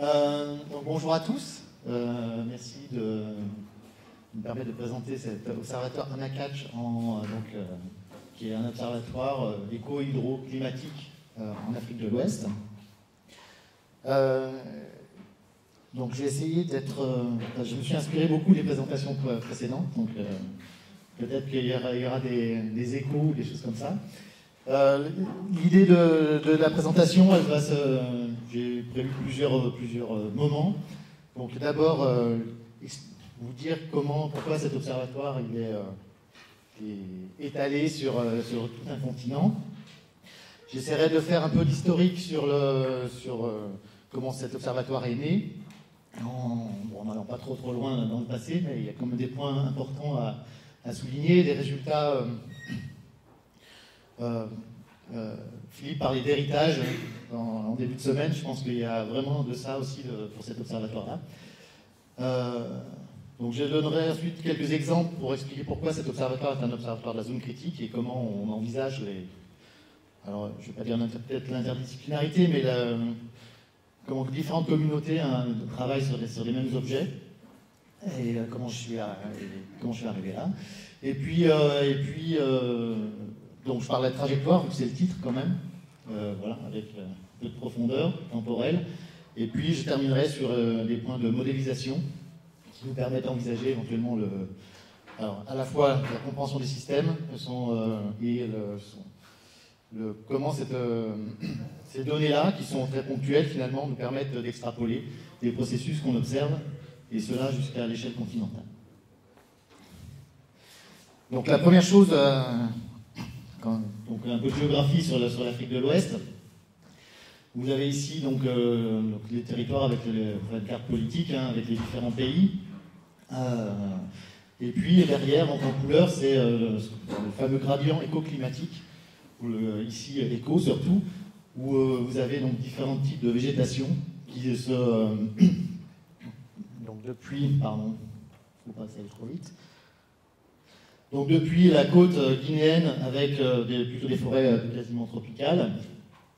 Donc, bonjour à tous. Merci de me permettre de présenter cet observatoire Anacatch, qui est un observatoire éco-hydro-climatique en Afrique de l'Ouest. Donc j'ai essayé d'être... je me suis inspiré beaucoup des présentations précédentes, donc peut-être qu'il y aura des échos ou des choses comme ça. L'idée de la présentation, j'ai prévu plusieurs moments. Donc d'abord, vous dire pourquoi cet observatoire est étalé sur tout un continent. J'essaierai de faire un peu d'historique sur comment cet observatoire est né, en n'allant pas trop loin dans le passé, mais il y a quand même des points importants à souligner, des résultats. Philippe parlait d'héritage en début de semaine. Je pense qu'il y a vraiment de ça aussi pour cet observatoire-là. Donc je donnerai ensuite quelques exemples pour expliquer pourquoi cet observatoire est un observatoire de la zone critique et comment on envisage alors je ne vais pas dire peut-être l'interdisciplinarité, mais comment différentes communautés travaillent sur les mêmes objets et comment je suis arrivé là. Et puis donc je parle de la trajectoire, c'est le titre quand même, voilà, avec un peu de profondeur temporelle. Et puis je terminerai sur des points de modélisation qui nous permettent d'envisager éventuellement à la fois la compréhension des systèmes et comment ces données-là, qui sont très ponctuelles finalement, nous permettent d'extrapoler des processus qu'on observe, et cela jusqu'à l'échelle continentale. Donc la première chose... Donc un peu de géographie sur l'Afrique de l'Ouest. Vous avez ici donc les territoires avec la carte politique, avec les différents pays. Et puis derrière, en couleur, c'est le fameux gradient écoclimatique, ici éco surtout, où vous avez donc différents types de végétation qui se... donc depuis... Pardon, il ne faut pas que ça aille trop vite. Donc depuis la côte guinéenne avec plutôt des forêts quasiment tropicales,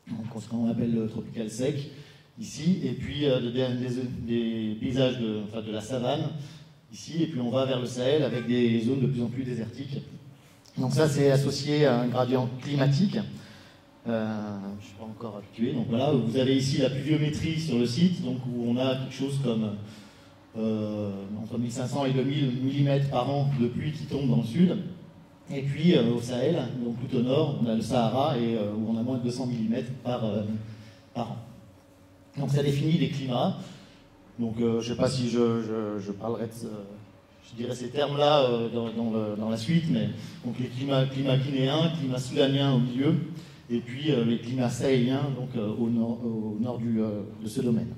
donc ce qu'on appelle tropical sec ici, et puis des paysages de la savane ici, et puis on va vers le Sahel avec des zones de plus en plus désertiques. Donc ça c'est associé à un gradient climatique. Je ne suis pas encore habitué. Donc voilà, vous avez ici la pluviométrie sur le site, donc où on a quelque chose comme entre 1500 et 2000 mm par an de pluie qui tombe dans le sud. Et puis au Sahel, donc tout au nord, on a le Sahara où on a moins de 200 mm par an. Donc ça définit des climats. Donc je ne sais pas si je parlerai je dirais ces termes-là dans la suite, mais donc les climats guinéens, climats soudaniens au milieu, et puis les climats sahéliens donc au nord de ce domaine.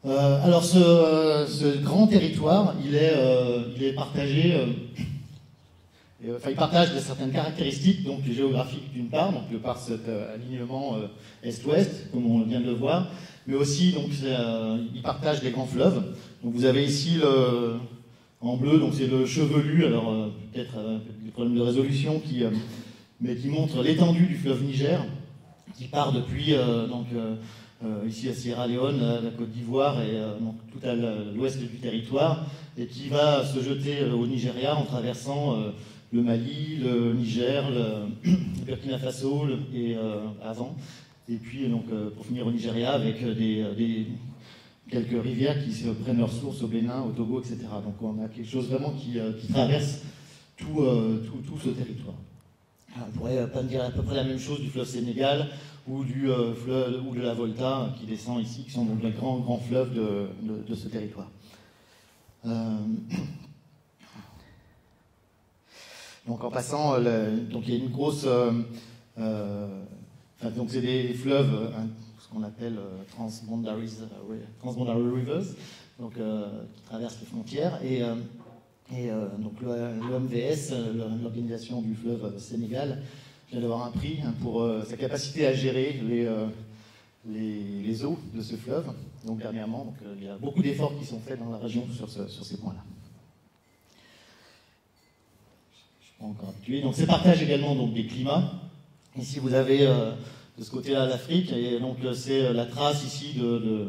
Alors ce grand territoire, il est partagé, il partage certaines caractéristiques donc géographiques d'une part, donc par cet alignement est-ouest, comme on vient de le voir, mais aussi donc il partage des grands fleuves. Donc vous avez ici en bleu, donc c'est le Chevelu, alors peut-être des problèmes de résolution mais qui montre l'étendue du fleuve Niger, qui part depuis ici à Sierra Leone, la Côte d'Ivoire et donc tout à l'ouest du territoire, et qui va se jeter au Nigeria en traversant le Mali, le Niger, le Burkina Faso avant, et puis donc pour finir au Nigeria avec quelques rivières qui se prennent leur source au Bénin, au Togo, etc. Donc on a quelque chose vraiment qui traverse tout ce territoire. Alors, on pourrait pas dire à peu près la même chose du fleuve Sénégal ou du fleuve ou de la Volta qui descend ici, qui sont donc les grands fleuves de ce territoire. Donc en passant, donc il y a une grosse, donc c'est des fleuves, ce qu'on appelle transboundary rivers, donc qui traversent les frontières et donc l'OMVS, l'organisation du fleuve Sénégal, vient d'avoir un prix pour sa capacité à gérer les eaux de ce fleuve. Donc dernièrement, donc, il y a beaucoup d'efforts qui sont faits dans la région sur ces points-là. Je ne suis pas encore habitué. Donc c'est partage également donc, des climats. Ici vous avez ce côté-là l'Afrique, et donc c'est la trace ici de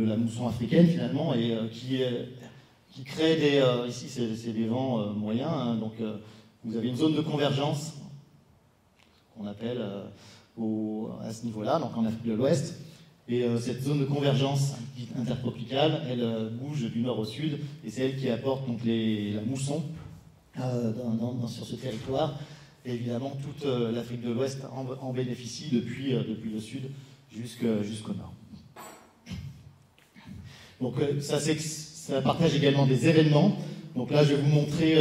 la mousson africaine finalement, et qui crée des... ici c'est des vents moyens, hein, donc vous avez une zone de convergence qu'on appelle à ce niveau-là, donc en Afrique de l'Ouest, et cette zone de convergence intertropicale, elle bouge du nord au sud, et c'est elle qui apporte donc la mousson sur ce territoire. Et évidemment, toute l'Afrique de l'Ouest en bénéficie depuis le sud jusqu'au nord. Donc ça partage également des événements. Donc là, je vais vous montrer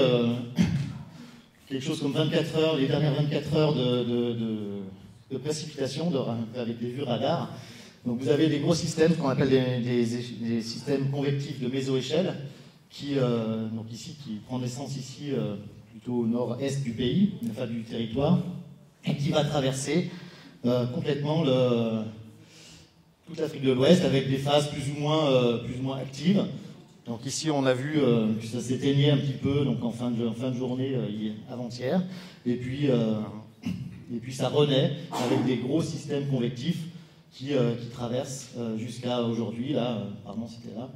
quelque chose comme 24 heures, les dernières 24 heures de précipitation avec des vues radar. Donc vous avez des gros systèmes qu'on appelle des systèmes convectifs de méso-échelle donc ici, qui prend naissance ici plutôt au nord-est du pays, enfin du territoire, et qui va traverser complètement toute l'Afrique de l'Ouest avec des phases plus ou moins actives. Donc ici, on a vu que ça s'éteignait un petit peu donc en fin de journée avant-hier, et puis ça renaît avec des gros systèmes convectifs qui traversent jusqu'à aujourd'hui. Là, pardon, c'était là.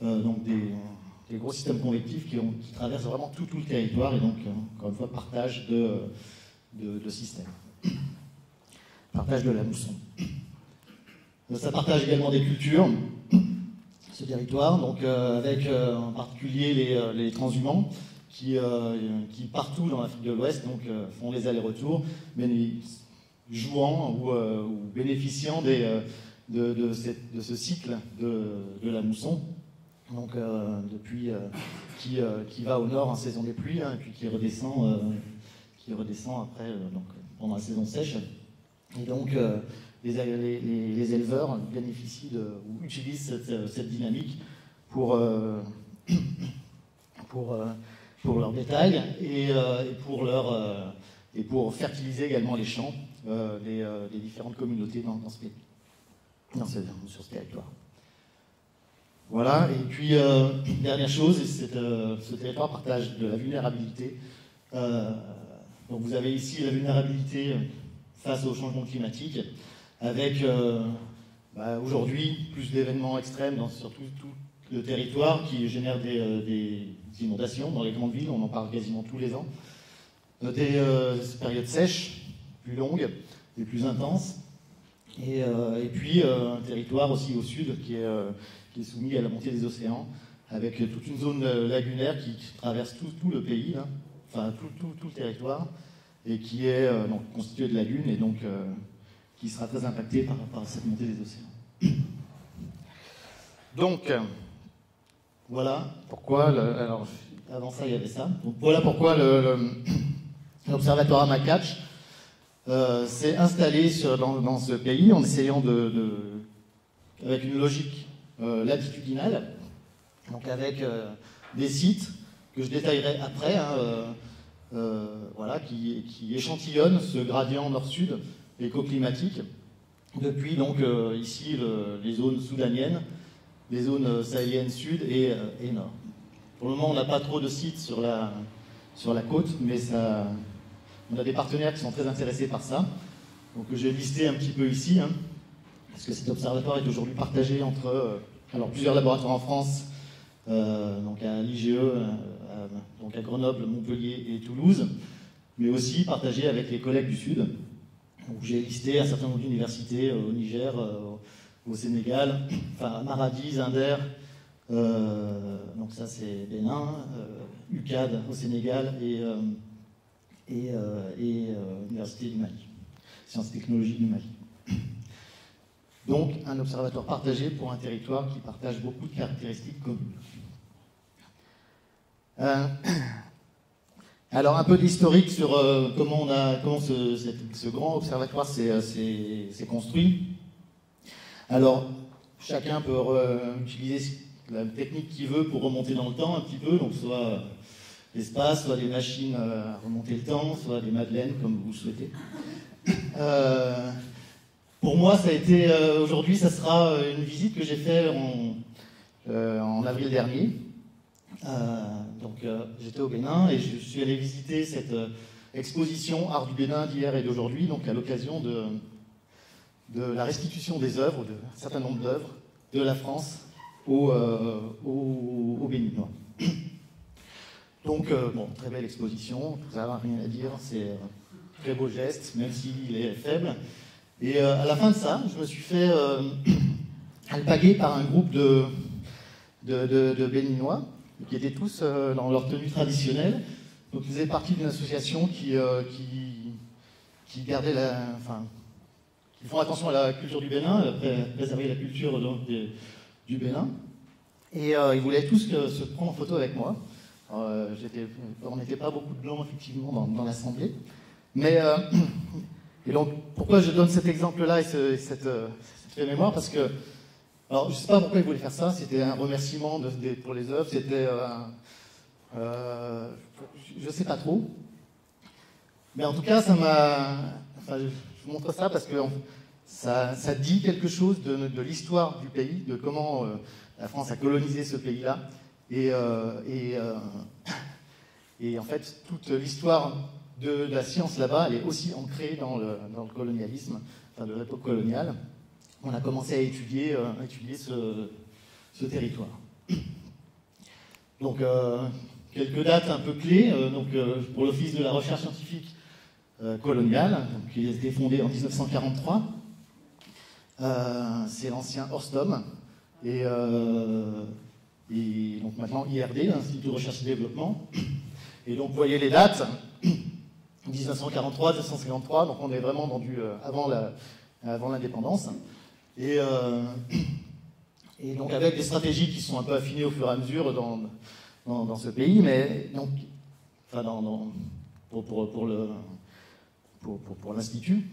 Donc des gros systèmes convectifs qui traversent vraiment tout le territoire, et donc, encore une fois, partage de systèmes. Partage de la mousson. Ça partage également des cultures, ce territoire, donc avec en particulier les transhumants qui partout dans l'Afrique de l'Ouest font les allers-retours, mais jouant ou bénéficiant de ce cycle de la mousson. Donc depuis qui va au nord en saison des pluies, hein, et puis qui redescend après donc, pendant la saison sèche. Et donc les éleveurs bénéficient ou utilisent cette dynamique pour leur bétail et pour fertiliser également les champs des différentes communautés dans ce pays, sur ce territoire. Voilà, et puis dernière chose, ce territoire partage de la vulnérabilité. Donc vous avez ici la vulnérabilité face au changement climatique, avec aujourd'hui plus d'événements extrêmes sur tout le territoire qui génèrent des inondations dans les grandes villes, on en parle quasiment tous les ans, des périodes sèches, plus longues et plus intenses, et puis un territoire aussi au sud qui est soumis à la montée des océans, avec toute une zone lagunaire qui traverse tout le pays, là, enfin tout le territoire, et qui est donc constitué de lagunes, et donc qui sera très impacté par cette montée des océans. Donc, voilà pourquoi, alors avant ça il y avait ça, donc voilà pourquoi l'observatoire Amakach s'est installé dans ce pays en essayant avec une logique latitudinale, donc avec des sites que je détaillerai après, voilà, qui échantillonnent ce gradient nord-sud écoclimatique depuis donc ici les zones soudaniennes, les zones sahéliennes sud et nord. Pour le moment, on n'a pas trop de sites sur la côte, mais on a des partenaires qui sont très intéressés par ça. Donc j'ai listé un petit peu ici, hein, parce que cet observatoire est aujourd'hui partagé entre plusieurs laboratoires en France, donc à l'IGE, donc à Grenoble, Montpellier et Toulouse, mais aussi partagé avec les collègues du Sud. Donc j'ai listé un certain nombre d'universités au Niger, au Sénégal, enfin à Maradi, Zinder, donc ça c'est Bénin, UCAD au Sénégal et Université du Mali, Sciences et Technologies du Mali. Donc un observatoire partagé pour un territoire qui partage beaucoup de caractéristiques communes. Alors un peu d'historique sur comment ce grand observatoire s'est construit. Alors chacun peut utiliser la technique qu'il veut pour remonter dans le temps un petit peu, donc soit l'espace, soit des machines à remonter le temps, soit des madeleines comme vous le souhaitez. Pour moi, ça a été aujourd'hui, ça sera une visite que j'ai faite en avril dernier. Donc j'étais au Bénin et je suis allé visiter exposition Art du Bénin d'hier et d'aujourd'hui, donc à l'occasion de la restitution des œuvres, d'un certain nombre d'œuvres de la France aux Béninois. Donc, bon, très belle exposition, tout ça, rien à dire, c'est un très beau geste, même s'il est faible. Et à la fin de ça, je me suis fait alpaguer par un groupe de Béninois, qui étaient tous dans leur tenue traditionnelle. Donc, ils faisaient partie d'une association qui gardait qui font attention à la culture du Bénin, préserver la culture du Bénin. Et ils voulaient tous se prendre en photo avec moi. On n'était pas beaucoup de blancs, effectivement, dans l'assemblée. Mais, et donc, pourquoi je donne cet exemple-là et cette mémoire? Parce que, alors, je ne sais pas pourquoi ils voulaient faire ça. C'était un remerciement pour les œuvres. C'était, je ne sais pas trop. Mais en tout cas, ça m'a. Enfin, je vous montre ça parce que ça dit quelque chose de l'histoire du pays, de comment la France a colonisé ce pays-là. Et en fait, toute l'histoire de la science là-bas, elle est aussi ancrée dans le colonialisme, enfin de l'époque coloniale. On a commencé à étudier ce territoire. Donc, quelques dates un peu clés. Pour l'Office de la recherche scientifique coloniale, qui a été fondé en 1943. C'est l'ancien Orstom. Et donc maintenant IRD, l'Institut de recherche et développement. Et donc vous voyez les dates, 1943, 1953, donc on est vraiment dans avant l'indépendance. Et donc avec des stratégies qui sont un peu affinées au fur et à mesure dans ce pays, mais donc, enfin pour l'Institut.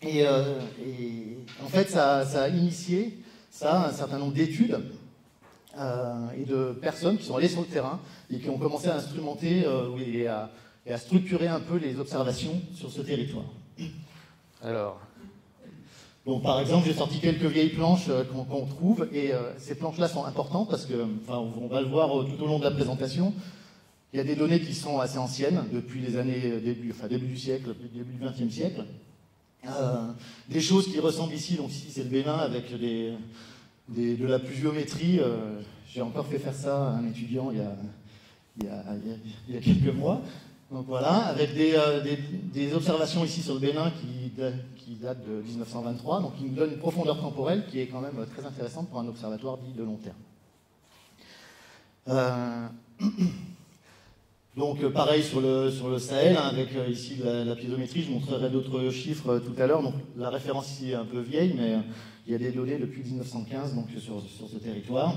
Et en fait, ça a initié un certain nombre d'études et de personnes qui sont allées sur le terrain et qui ont commencé à instrumenter et à structurer un peu les observations sur ce territoire. Alors, donc par exemple, j'ai sorti quelques vieilles planches qu'on trouve, et ces planches-là sont importantes parce que, enfin, on va le voir tout au long de la présentation. Il y a des données qui sont assez anciennes, depuis les années début du siècle, début du XXe siècle. Des choses qui ressemblent ici, donc ici c'est le Bénin avec de la pluviométrie. J'ai encore fait faire ça à un étudiant il y a quelques mois. Donc voilà, avec des observations ici sur le Bénin qui datent de 1923, donc qui nous donnent une profondeur temporelle qui est quand même très intéressante pour un observatoire dit de long terme. Donc pareil sur le Sahel, hein, avec ici la piézométrie, je montrerai d'autres chiffres tout à l'heure. Donc la référence ici est un peu vieille, mais il y a des données depuis 1915 donc, sur ce territoire.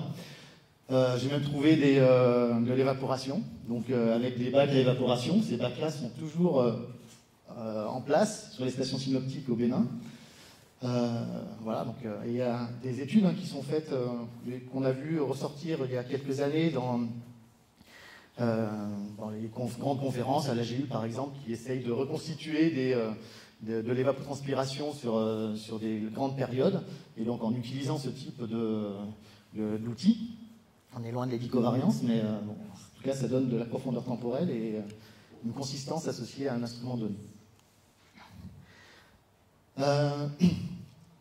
J'ai même trouvé de l'évaporation, donc avec des bacs à évaporation. Ces bacs-là sont toujours en place sur les stations synoptiques au Bénin. Voilà, donc il y a des études qui sont faites, qu'on a vu ressortir il y a quelques années dans les grandes conférences à l'AGU par exemple, qui essayent de reconstituer de l'évapotranspiration sur des grandes périodes, et donc en utilisant ce type d'outils. On est loin de l'édicovariance, mais bon, en tout cas ça donne de la profondeur temporelle et une consistance associée à un instrument donné.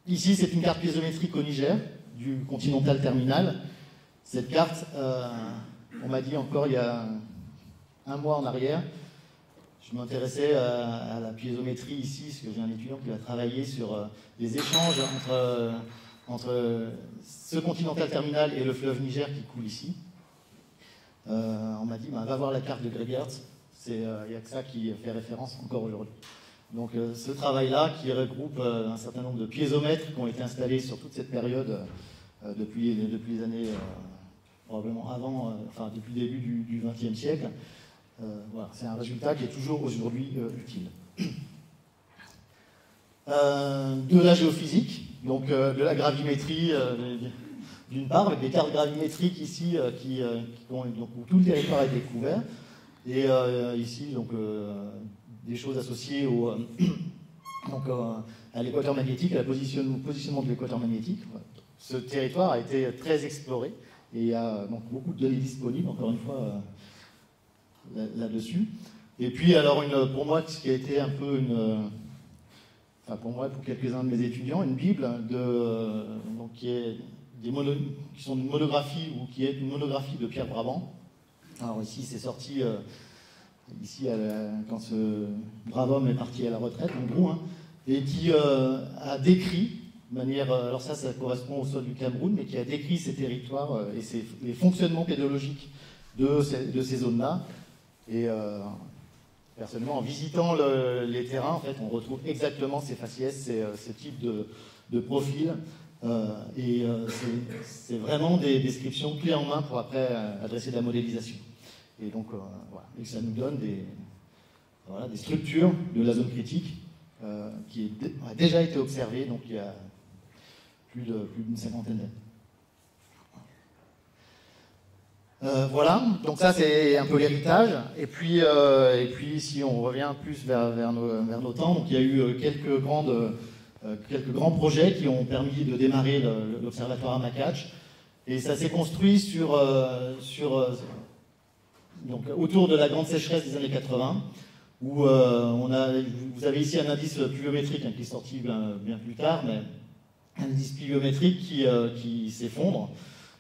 Ici c'est une carte piézométrique au Niger, du continental terminal. Cette carte, on m'a dit encore il y a un mois en arrière, je m'intéressais à la piézométrie ici, parce que j'ai un étudiant qui va travailler sur les échanges entre ce continental terminal et le fleuve Niger qui coule ici. On m'a dit, va voir la carte de Gregert, il n'y a que ça qui fait référence encore aujourd'hui. Donc ce travail-là qui regroupe un certain nombre de piézomètres qui ont été installés sur toute cette période depuis les années... probablement avant, depuis le début du XXe siècle. Voilà, c'est un résultat qui est toujours aujourd'hui utile. De la géophysique, donc de la gravimétrie d'une part, avec des cartes gravimétriques ici où tout le territoire est découvert, et ici donc des choses associées à l'équateur magnétique, à la positionnement de l'équateur magnétique. Ce territoire a été très exploré. Et il y a donc beaucoup de données disponibles, encore une fois, là-dessus. Et puis, alors, pour moi, ce qui a été un peu enfin, pour moi, pour quelques-uns de mes étudiants, une Bible donc, qui sont une monographie, ou qui est une monographie de Pierre Brabant. Alors ici, c'est sorti quand ce brave homme est parti à la retraite, en gros, hein, et qui a décrit, de manière, alors ça correspond au sol du Cameroun, mais qui a décrit ces territoires et les fonctionnements pédologiques de ces zones-là. Et personnellement, en visitant les terrains, en fait, on retrouve exactement ces faciès, ces types de profils. C'est vraiment des descriptions clés en main pour après adresser de la modélisation. Et donc, voilà. Et ça nous donne des structures de la zone critique qui a déjà été observée, donc il y a plus d'une cinquantaine d'années. Voilà, donc ça c'est un peu l'héritage. Et puis si on revient plus vers nos temps, donc il y a eu quelques grands projets qui ont permis de démarrer l'observatoire à Makatch. Et ça s'est construit donc, autour de la grande sécheresse des années 80, où vous avez ici un indice pluviométrique qui est sorti bien plus tard, mais un indice pluviométrique qui s'effondre.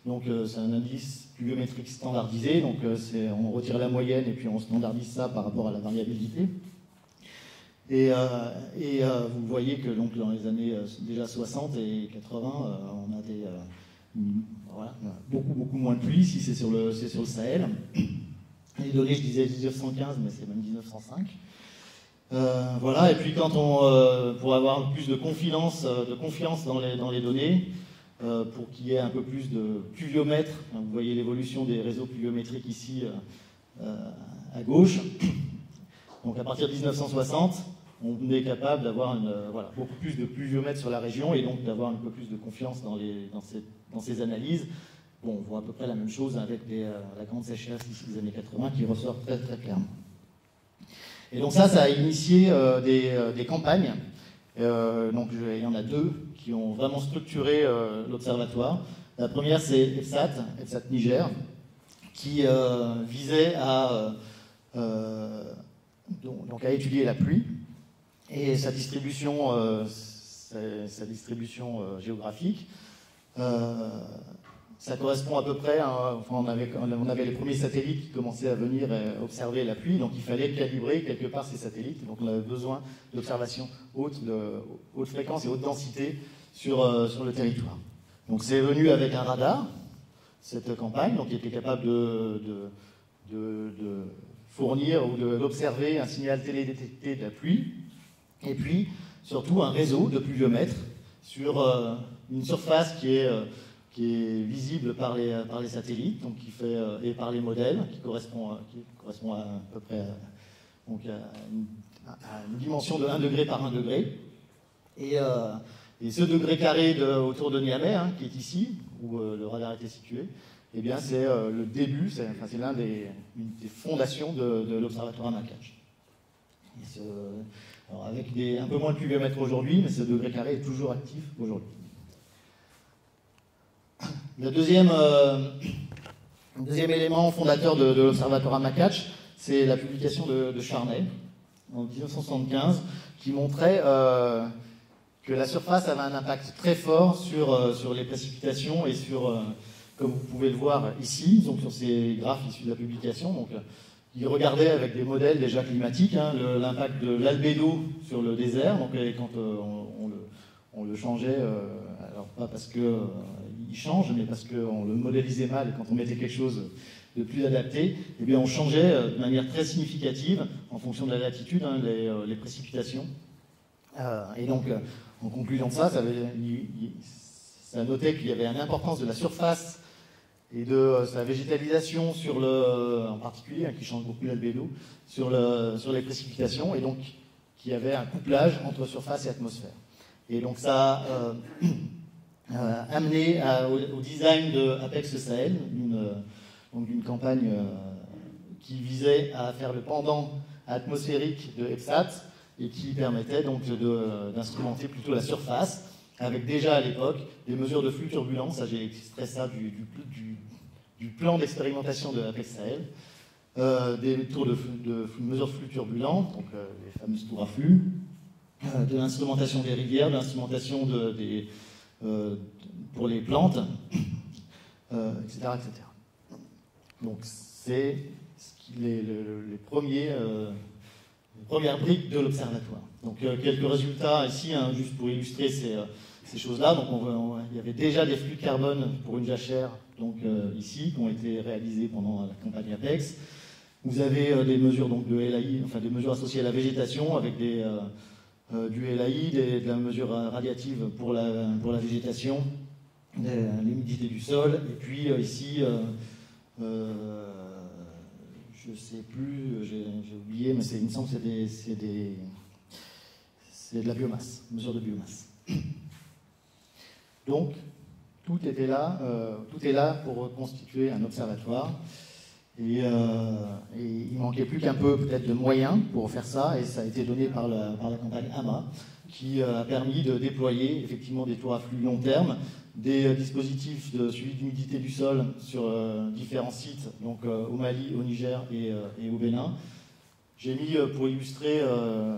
Donc c'est un indice pluviométrique standardisé, donc on retire la moyenne et puis on standardise ça par rapport à la variabilité. Et vous voyez que donc, dans les années déjà 60 et 80, on a beaucoup moins de pluie. Ici c'est sur le Sahel. Les données, je disais 1915, mais c'est même 1905. Voilà, et puis quand pour avoir plus de confiance dans les données, pour qu'il y ait un peu plus de pluviomètres, hein, vous voyez l'évolution des réseaux pluviométriques ici à gauche. Donc à partir de 1960, on est capable d'avoir beaucoup plus de pluviomètres sur la région et donc d'avoir un peu plus de confiance dans ces analyses. Bon, on voit à peu près la même chose avec la grande sécheresse ici des années 80 qui ressort très très clairement. Et donc ça a initié des campagnes. Donc il y en a deux qui ont vraiment structuré l'observatoire. La première c'est EPSAT Niger, qui visait à étudier la pluie et sa distribution géographique. Ça correspond à peu près on avait les premiers satellites qui commençaient à venir observer la pluie, donc il fallait calibrer quelque part ces satellites. Donc on avait besoin d'observations haute fréquence et haute densité sur le territoire. Donc c'est venu avec un radar, cette campagne, donc qui était capable de fournir ou d'observer un signal télédétecté de la pluie, et puis surtout un réseau de pluviomètres sur une surface qui est visible par les satellites, donc et par les modèles, qui correspond à peu près à une dimension de 1 degré par 1 degré. Et ce degré carré autour de Niamey, hein, qui est ici, où le radar était situé, eh bien c'est le début, c'est l'une des fondations de l'observatoire à Makatch. Alors avec un peu moins de pluviomètres aujourd'hui, mais ce degré carré est toujours actif aujourd'hui. Le deuxième élément fondateur de l'observatoire à Makatch, c'est la publication de Charney en 1975, qui montrait que la surface avait un impact très fort sur les précipitations et comme vous pouvez le voir ici, donc sur ces graphes issus de la publication. Donc, il regardait avec des modèles déjà climatiques l'impact de l'albédo sur le désert. Donc, quand on le changeait, alors pas parce que il change, mais parce qu'on le modélisait mal, et quand on mettait quelque chose de plus adapté, eh bien on changeait de manière très significative, en fonction de la latitude, les précipitations. Et donc, en conclusion de ça, ça notait qu'il y avait une importance de la surface et de sa végétalisation en particulier, qui change beaucoup l'albédo, sur les précipitations, et donc qu'il y avait un couplage entre surface et atmosphère. Et donc ça amené au design de Apex Sahel, d'une campagne qui visait à faire le pendant atmosphérique de EPSAT et qui permettait donc d'instrumenter plutôt la surface, avec déjà à l'époque des mesures de flux turbulents. Ça, j'ai extrait ça du plan d'expérimentation de Apex Sahel. des tours de mesure de flux turbulents, donc les fameuses tours à flux, de l'instrumentation des rivières, de l'instrumentation pour les plantes, etc., etc. Donc c'est les premières briques de l'observatoire. Donc quelques résultats ici, hein, juste pour illustrer ces choses-là. Donc il y avait déjà des flux de carbone pour une jachère, donc ici, qui ont été réalisés pendant la campagne APEX. Vous avez des mesures donc, de LAI, enfin des mesures associées à la végétation, avec du LAI, de la mesure radiative pour la végétation, l'humidité du sol, et puis ici, je ne sais plus, j'ai oublié, mais il me semble que c'est de la biomasse, mesure de biomasse. Donc, tout est là pour constituer un observatoire. Et il manquait plus qu'un peu peut-être de moyens pour faire ça, et ça a été donné par la campagne AMA, qui a permis de déployer effectivement des tours à flux long terme, des dispositifs de suivi d'humidité du sol sur différents sites, donc au Mali, au Niger et au Bénin. J'ai mis pour illustrer un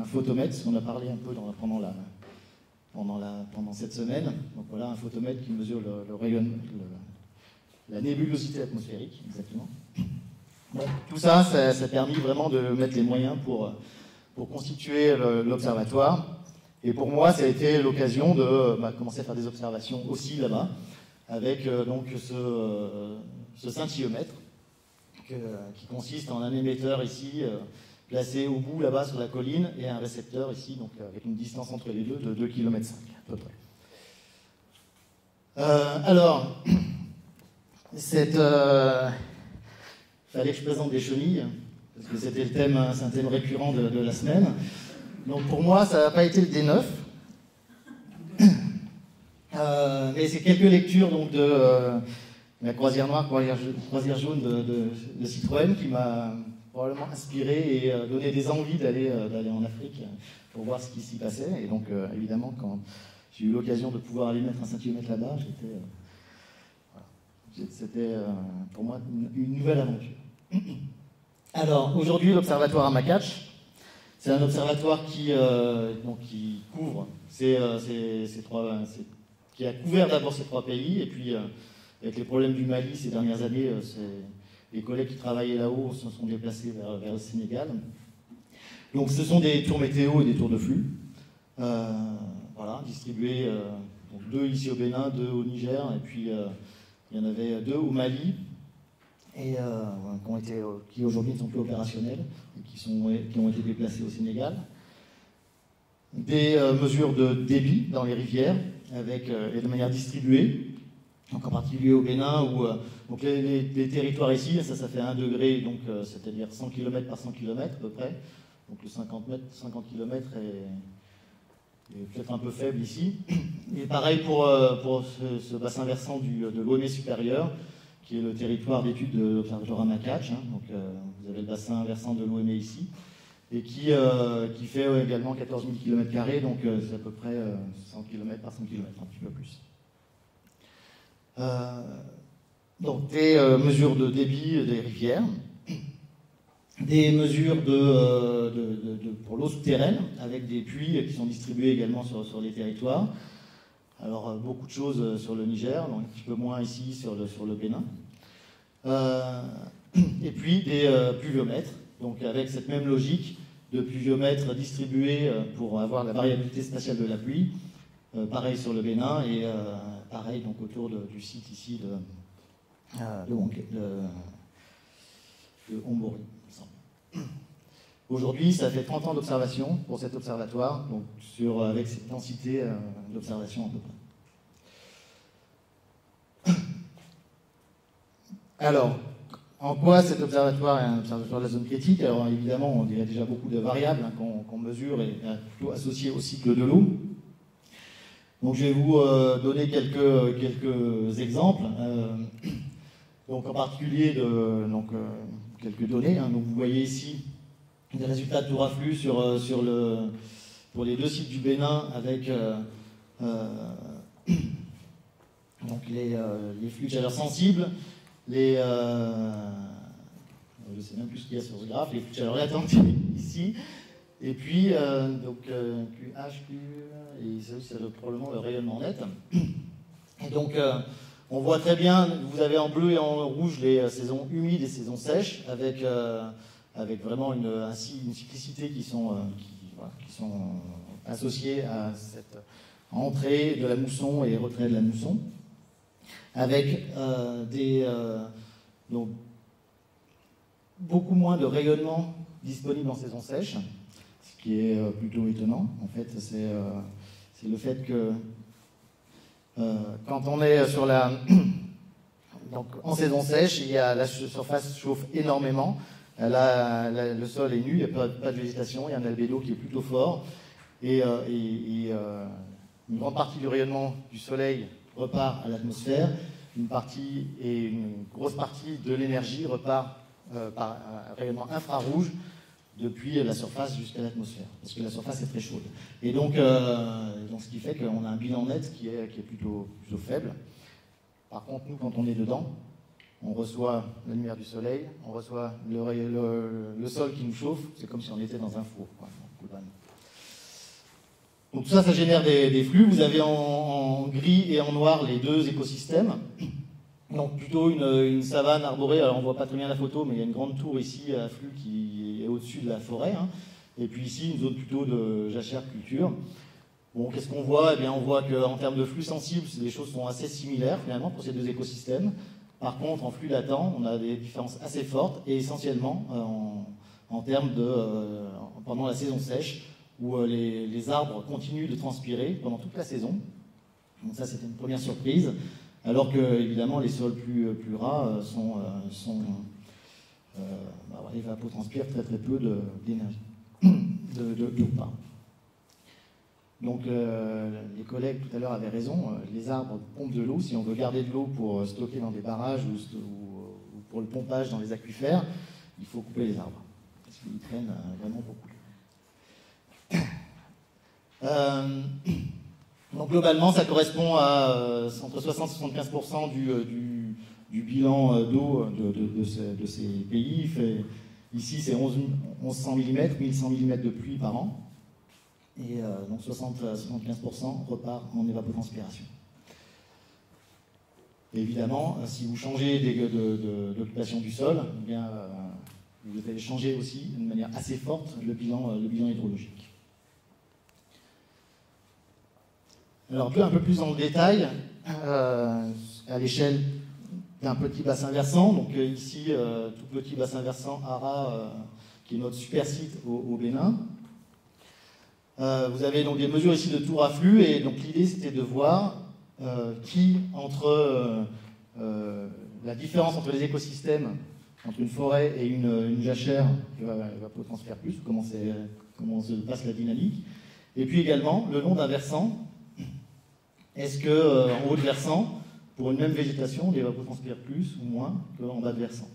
photomètre, parce qu'on a parlé un peu pendant cette semaine. Donc voilà, un photomètre qui mesure le rayonnement, la nébulosité atmosphérique, exactement. Bon, tout ça a permis vraiment de mettre les moyens pour constituer l'observatoire. Et pour moi, ça a été l'occasion de commencer à faire des observations aussi là-bas, avec donc ce scintiomètre, qui consiste en un émetteur ici, placé au bout là-bas sur la colline, et un récepteur ici, donc avec une distance entre les deux de 2,5 km à peu près. Alors, fallait que je présente des chenilles, parce que c'était c'est un thème récurrent de la semaine. Donc pour moi, ça n'a pas été le D9. Mais c'est quelques lectures donc, de la croisière noire, croisière jaune de Citroën, qui m'a probablement inspiré et donné des envies d'aller en Afrique pour voir ce qui s'y passait. Et donc évidemment, quand j'ai eu l'occasion de pouvoir aller mettre un scintiomètre là-bas, c'était pour moi une nouvelle aventure. Alors, aujourd'hui, l'observatoire Amakach, c'est un observatoire qui couvre qui a couvert d'abord ces trois pays, et puis avec les problèmes du Mali ces dernières années, les collègues qui travaillaient là-haut se sont déplacés vers le Sénégal. Donc, ce sont des tours météo et des tours de flux, voilà, distribués, donc 2 ici au Bénin, 2 au Niger, et puis il y en avait 2 au Mali, et qui aujourd'hui ne sont plus opérationnels, et qui ont été déplacés au Sénégal. Des mesures de débit dans les rivières, et de manière distribuée, donc en particulier au Bénin, où donc les territoires ici, ça fait 1 degré, donc c'est-à-dire 100 km par 100 km à peu près. Donc le 50 km est peut-être un peu faible ici. Et pareil pour ce bassin versant de l'Ouémé supérieur, qui est le territoire d'étude de l'observatoire Amakach. Donc vous avez le bassin versant de l'Ouémé ici, et qui fait également 14 000 km², donc c'est à peu près 100 km par 100 km, un petit peu plus. Donc des mesures de débit des rivières, des mesures pour l'eau souterraine, avec des puits qui sont distribués également sur les territoires. Alors beaucoup de choses sur le Niger, donc un petit peu moins ici sur le Bénin. Et puis des pluviomètres, donc avec cette même logique de pluviomètres distribués pour avoir la variabilité spatiale de la pluie, pareil sur le Bénin, et pareil donc autour du site ici de Hombori. Aujourd'hui, ça fait 30 ans d'observation pour cet observatoire, donc avec cette densité d'observation à peu près. Alors, en quoi cet observatoire est un observatoire de la zone critique? Alors évidemment, il y a déjà beaucoup de variables qu'on mesure, et plutôt associées au cycle de l'eau. Donc je vais vous donner quelques exemples. Donc en particulier quelques données. Donc vous voyez ici des résultats de tour à flux pour les 2 sites du Bénin, avec donc les flux de chaleur sensibles, les je ne sais même plus ce qu'il y a sur ce graphe, les flux de chaleur latente ici, et puis donc QH, Q, et ça c'est probablement le rayonnement net. Et donc on voit très bien, vous avez en bleu et en rouge les saisons humides et saisons sèches, avec vraiment une cyclicité qui sont associées à cette entrée de la mousson et retrait de la mousson, avec donc, beaucoup moins de rayonnement disponible en saison sèche, ce qui est plutôt étonnant. En fait, c'est le fait que quand on est sur donc, en saison sèche, la surface chauffe énormément, le sol est nu, il n'y a pas de végétation, il y a un albédo qui est plutôt fort, et une grande partie du rayonnement du soleil repart à l'atmosphère, une grosse partie de l'énergie repart par un rayonnement infrarouge depuis la surface jusqu'à l'atmosphère, parce que la surface est très chaude. Et donc ce qui fait qu'on a un bilan net qui est plutôt faible. Par contre, nous, quand on est dedans, on reçoit la lumière du soleil, on reçoit le sol qui nous chauffe, c'est comme si on était dans un four, quoi. Donc tout ça, ça génère des flux. Vous avez en gris et en noir les deux écosystèmes. Donc plutôt une savane arborée, alors on ne voit pas très bien la photo, mais il y a une grande tour ici à flux qui est au-dessus de la forêt, hein. Et puis ici, une zone plutôt de jachère culture. Bon, qu'est-ce qu'on voit? Eh bien, on voit qu'en termes de flux sensibles, les choses sont assez similaires finalement pour ces deux écosystèmes. Par contre, en flux latent, on a des différences assez fortes, et essentiellement en termes pendant la saison sèche, où les arbres continuent de transpirer pendant toute la saison. Donc ça, c'était une première surprise, alors que, évidemment, les sols plus ras évapotranspirent très très peu d'énergie, d'eau. Donc les collègues tout à l'heure avaient raison, les arbres pompent de l'eau. Si on veut garder de l'eau pour stocker dans des barrages ou pour le pompage dans les aquifères, il faut couper les arbres, parce qu'ils prennent vraiment beaucoup. Donc globalement, ça correspond à entre 60 et 75% du bilan d'eau de ces pays. Ici, c'est 1100 mm, 1100 mm de pluie par an. Et donc 60 à 75% repart en évapotranspiration. Et évidemment, si vous changez d'occupation du sol, eh bien, vous allez changer aussi d'une manière assez forte le bilan hydrologique. Alors un peu plus dans le détail, à l'échelle d'un petit bassin versant, donc ici, tout petit bassin versant Ara, qui est notre super site au Bénin. Vous avez donc des mesures ici de tour à flux, et donc l'idée c'était de voir entre la différence entre les écosystèmes, entre une forêt et une jachère qui va transférer plus, comment se passe la dynamique, et puis également le long d'un versant. Est-ce qu'en haut de versant, pour une même végétation, les évapotranspire plus ou moins qu'en bas de versant?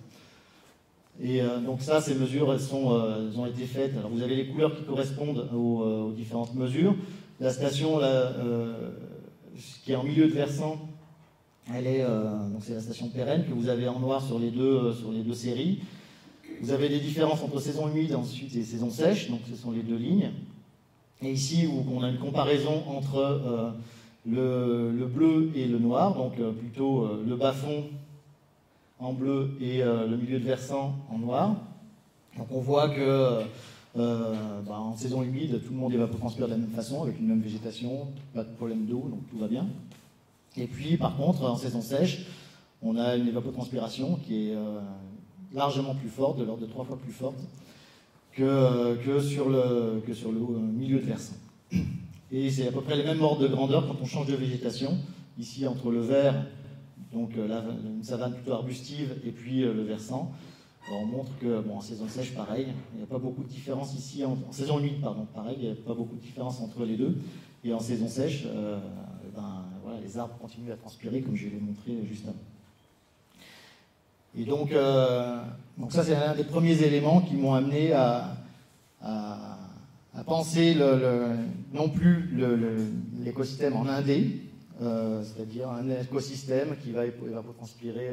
Et donc ça, ces mesures, elles ont été faites. Alors vous avez les couleurs qui correspondent aux différentes mesures. La station qui est en milieu de versant, donc c'est la station Pérenne que vous avez en noir sur les deux séries. Vous avez des différences entre saison humide ensuite et saison sèche, donc ce sont les deux lignes. Et ici, on a une comparaison entre le bleu et le noir, donc plutôt le bas-fond en bleu et le milieu de versant en noir. Donc on voit que en saison humide, tout le monde évapotranspire de la même façon, avec une même végétation, pas de problème d'eau, donc tout va bien. Et puis par contre, en saison sèche, on a une évapotranspiration qui est largement plus forte, de l'ordre de 3 fois plus forte que sur le milieu de versant. Et c'est à peu près les mêmes ordres de grandeur quand on change de végétation. Ici, entre le vert, donc une savane plutôt arbustive, et puis le versant, on montre que, en saison sèche, pareil, il n'y a pas beaucoup de différence ici, en saison humide, pardon, pareil, il n'y a pas beaucoup de différence entre les deux. Et en saison sèche, les arbres continuent à transpirer, comme je l'ai montré juste avant. Et donc ça, c'est l'un des premiers éléments qui m'ont amené à penser non plus l'écosystème en indé, c'est-à-dire un écosystème qui va évapotranspirer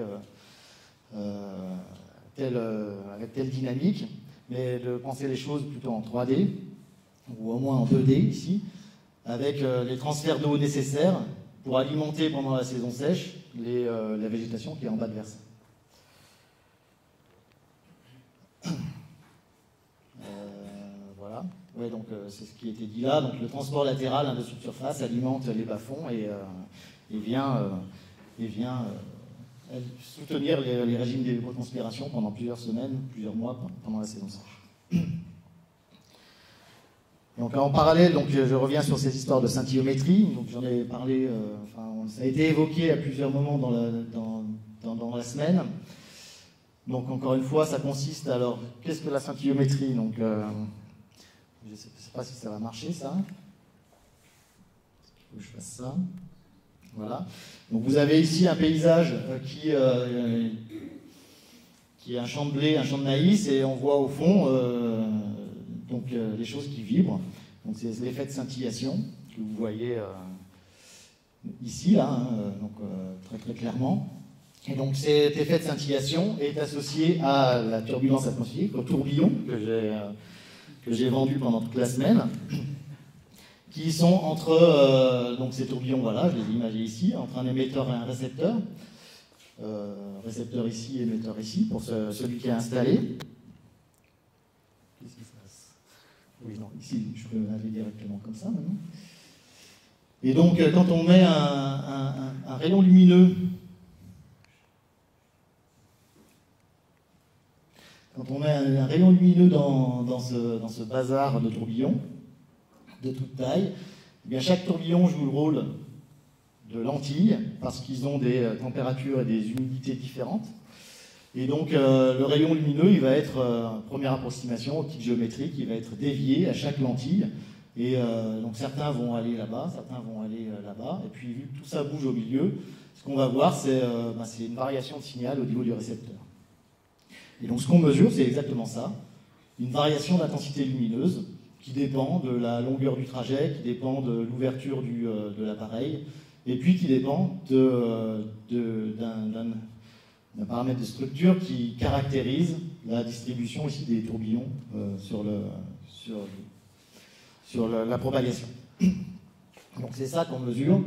avec telle dynamique, mais de penser les choses plutôt en 3D, ou au moins en 2D ici, avec les transferts d'eau nécessaires pour alimenter pendant la saison sèche la végétation qui est en bas de versant. Voilà, ouais, donc c'est ce qui a été dit là. Donc le transport latéral de surface alimente les bas-fonds et vient soutenir les régimes d'évapotranspiration pendant plusieurs semaines, plusieurs mois pendant la saison sèche. Donc en parallèle, donc, je reviens sur ces histoires de scintillomètrie. Donc j'en ai parlé, ça a été évoqué à plusieurs moments dans la semaine. Donc encore une fois, ça consiste alors, qu'est-ce que la scintillomètrie? Donc je ne sais pas si ça va marcher ça. Il faut que je fasse ça. Voilà. Donc vous avez ici un paysage qui est un champ de blé, un champ de maïs, et on voit au fond les choses qui vibrent. Donc c'est l'effet de scintillation que vous voyez ici, là, très très clairement. Et donc cet effet de scintillation est associé à la turbulence atmosphérique, au tourbillon que j'ai vendu pendant toute la semaine, qui sont entre donc ces tourbillons, voilà, je les ai imagés ici, entre un émetteur et un récepteur. Récepteur ici, émetteur ici, pour celui qui est installé. Qu'est-ce qui se passe? Oui, non, ici, je peux aller directement comme ça maintenant. Et donc, quand on met un rayon lumineux, dans ce bazar de tourbillons, de toute taille, eh bien, chaque tourbillon joue le rôle de lentille, parce qu'ils ont des températures et des humidités différentes. Et donc, le rayon lumineux, il va être, première approximation, optique géométrique, il va être dévié à chaque lentille. Et donc, certains vont aller là-bas, certains vont aller là-bas. Et puis, vu que tout ça bouge au milieu, ce qu'on va voir, c'est une variation de signal au niveau du récepteur. Et donc, ce qu'on mesure, c'est exactement ça, une variation d'intensité lumineuse qui dépend de la longueur du trajet, qui dépend de l'ouverture de l'appareil, et puis qui dépend d'un paramètre de structure qui caractérise la distribution aussi des tourbillons sur la propagation. Donc c'est ça qu'on mesure,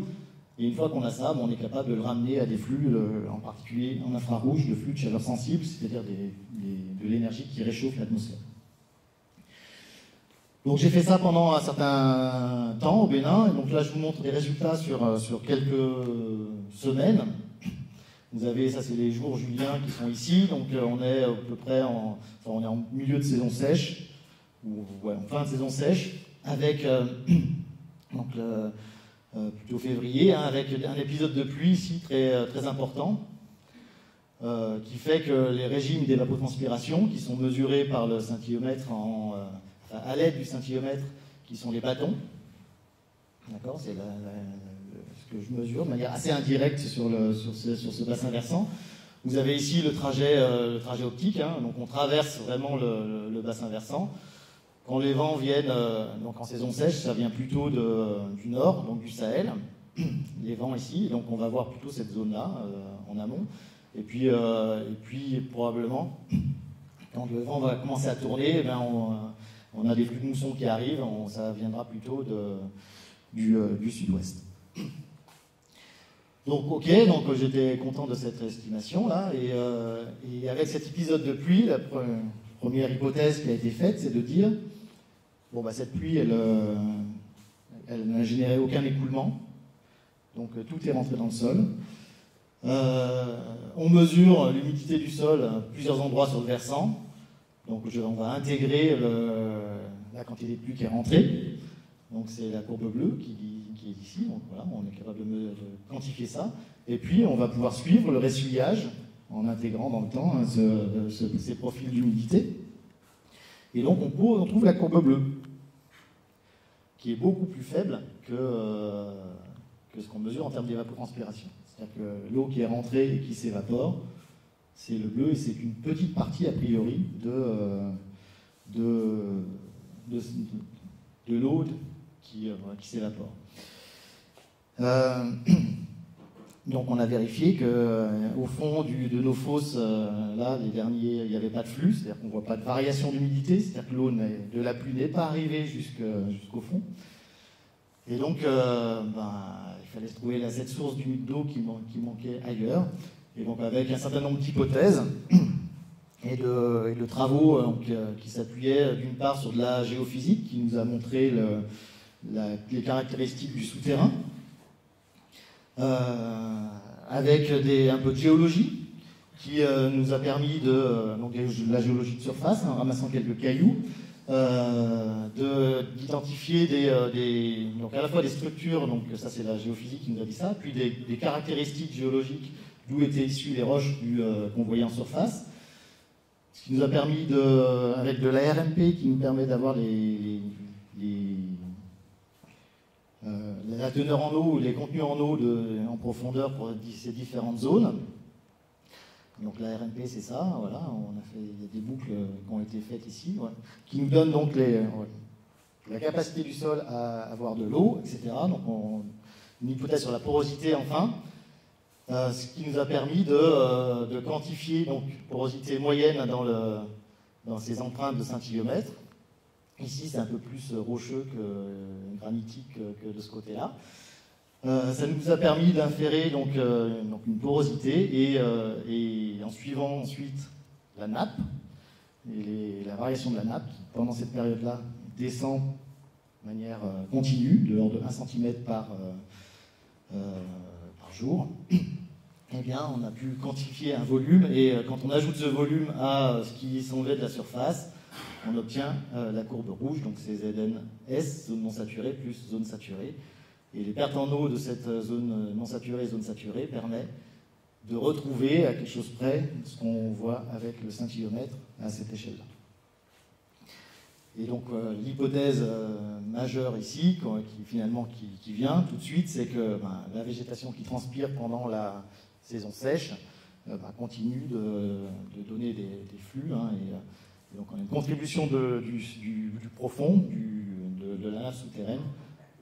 et une fois qu'on a ça, on est capable de le ramener à des flux, en particulier en infrarouge, de flux de chaleur sensible, c'est-à-dire de l'énergie qui réchauffe l'atmosphère. Donc j'ai fait ça pendant un certain temps au Bénin, et donc là je vous montre des résultats sur quelques semaines. Vous avez, ça c'est les jours juliens qui sont ici, donc on est à peu près on est en milieu de saison sèche, ou ouais, en fin de saison sèche, avec plutôt février, avec un épisode de pluie ici très, très important, qui fait que les régimes d'évapotranspiration, qui sont mesurés par le scintillomètre à l'aide du scintillomètre, qui sont les bâtons. D'accord, c'est ce que je mesure de manière assez indirecte sur ce bassin versant. Vous avez ici le trajet optique, hein, donc on traverse vraiment le bassin versant. Quand les vents viennent, donc en saison sèche, ça vient plutôt du nord, donc du Sahel, les vents ici, donc on va voir plutôt cette zone-là en amont. Et puis probablement, quand le vent va commencer à tourner, on a des flux de mousson qui arrivent, ça viendra plutôt du sud-ouest. Donc ok, donc j'étais content de cette estimation là, et avec cet épisode de pluie, la première hypothèse qui a été faite, c'est de dire, bon cette pluie, elle n'a généré aucun écoulement, donc tout est rentré dans le sol. On mesure l'humidité du sol à plusieurs endroits sur le versant. Donc on va intégrer la quantité de pluie qui est rentrée. Donc c'est la courbe bleue qui est ici. Donc voilà, on est capable de quantifier ça. Et puis on va pouvoir suivre le ressuyage en intégrant dans le temps ces profils d'humidité. Et donc on trouve la courbe bleue, qui est beaucoup plus faible que ce qu'on mesure en termes d'évapotranspiration. C'est-à-dire que l'eau qui est rentrée et qui s'évapore, c'est le bleu, et c'est une petite partie, a priori, de l'eau qui s'évapore. Donc on a vérifié qu'au fond de nos fosses, là, les derniers, il n'y avait pas de flux, c'est-à-dire qu'on ne voit pas de variation d'humidité, c'est-à-dire que l'eau de la pluie n'est pas arrivée jusqu'au fond. Et donc, il fallait trouver cette source d'eau qui manquait ailleurs. Et donc avec un certain nombre d'hypothèses et de travaux qui s'appuyaient d'une part sur de la géophysique, qui nous a montré les caractéristiques du souterrain, avec un peu de géologie, qui nous a permis donc la géologie de surface, en ramassant quelques cailloux, d'identifier donc à la fois des structures, donc ça c'est la géophysique qui nous a dit ça, puis des caractéristiques géologiques d'où étaient issues les roches qu'on voyait en surface. Ce qui nous a permis, avec de la RMP, qui nous permet d'avoir la teneur en eau, les contenus en eau en profondeur pour ces différentes zones. Donc la RMP, c'est ça, voilà, il y a des boucles qui ont été faites ici, voilà, qui nous donnent donc la capacité du sol à avoir de l'eau, etc. Donc une hypothèse sur la porosité, enfin, ce qui nous a permis de quantifier donc porosité moyenne dans ces empreintes de scintilliomètre. Ici, c'est un peu plus rocheux que granitique que de ce côté-là. Ça nous a permis d'inférer donc une porosité et en suivant ensuite la nappe et la variation de la nappe qui, pendant cette période-là, descend de manière continue, de l'ordre de 1 cm par jour. Eh bien, on a pu quantifier un volume et quand on ajoute ce volume à ce qui s'enlevait de la surface, on obtient la courbe rouge, donc c'est ZNS, zone non saturée, plus zone saturée. Et les pertes en eau de cette zone non saturée, zone saturée, permet de retrouver à quelque chose près ce qu'on voit avec le scintillomètre à cette échelle-là. Et donc l'hypothèse majeure ici, qui vient tout de suite, c'est que la végétation qui transpire pendant la saison sèche continue de donner des flux, et donc on a une contribution du profond, de la nappe souterraine,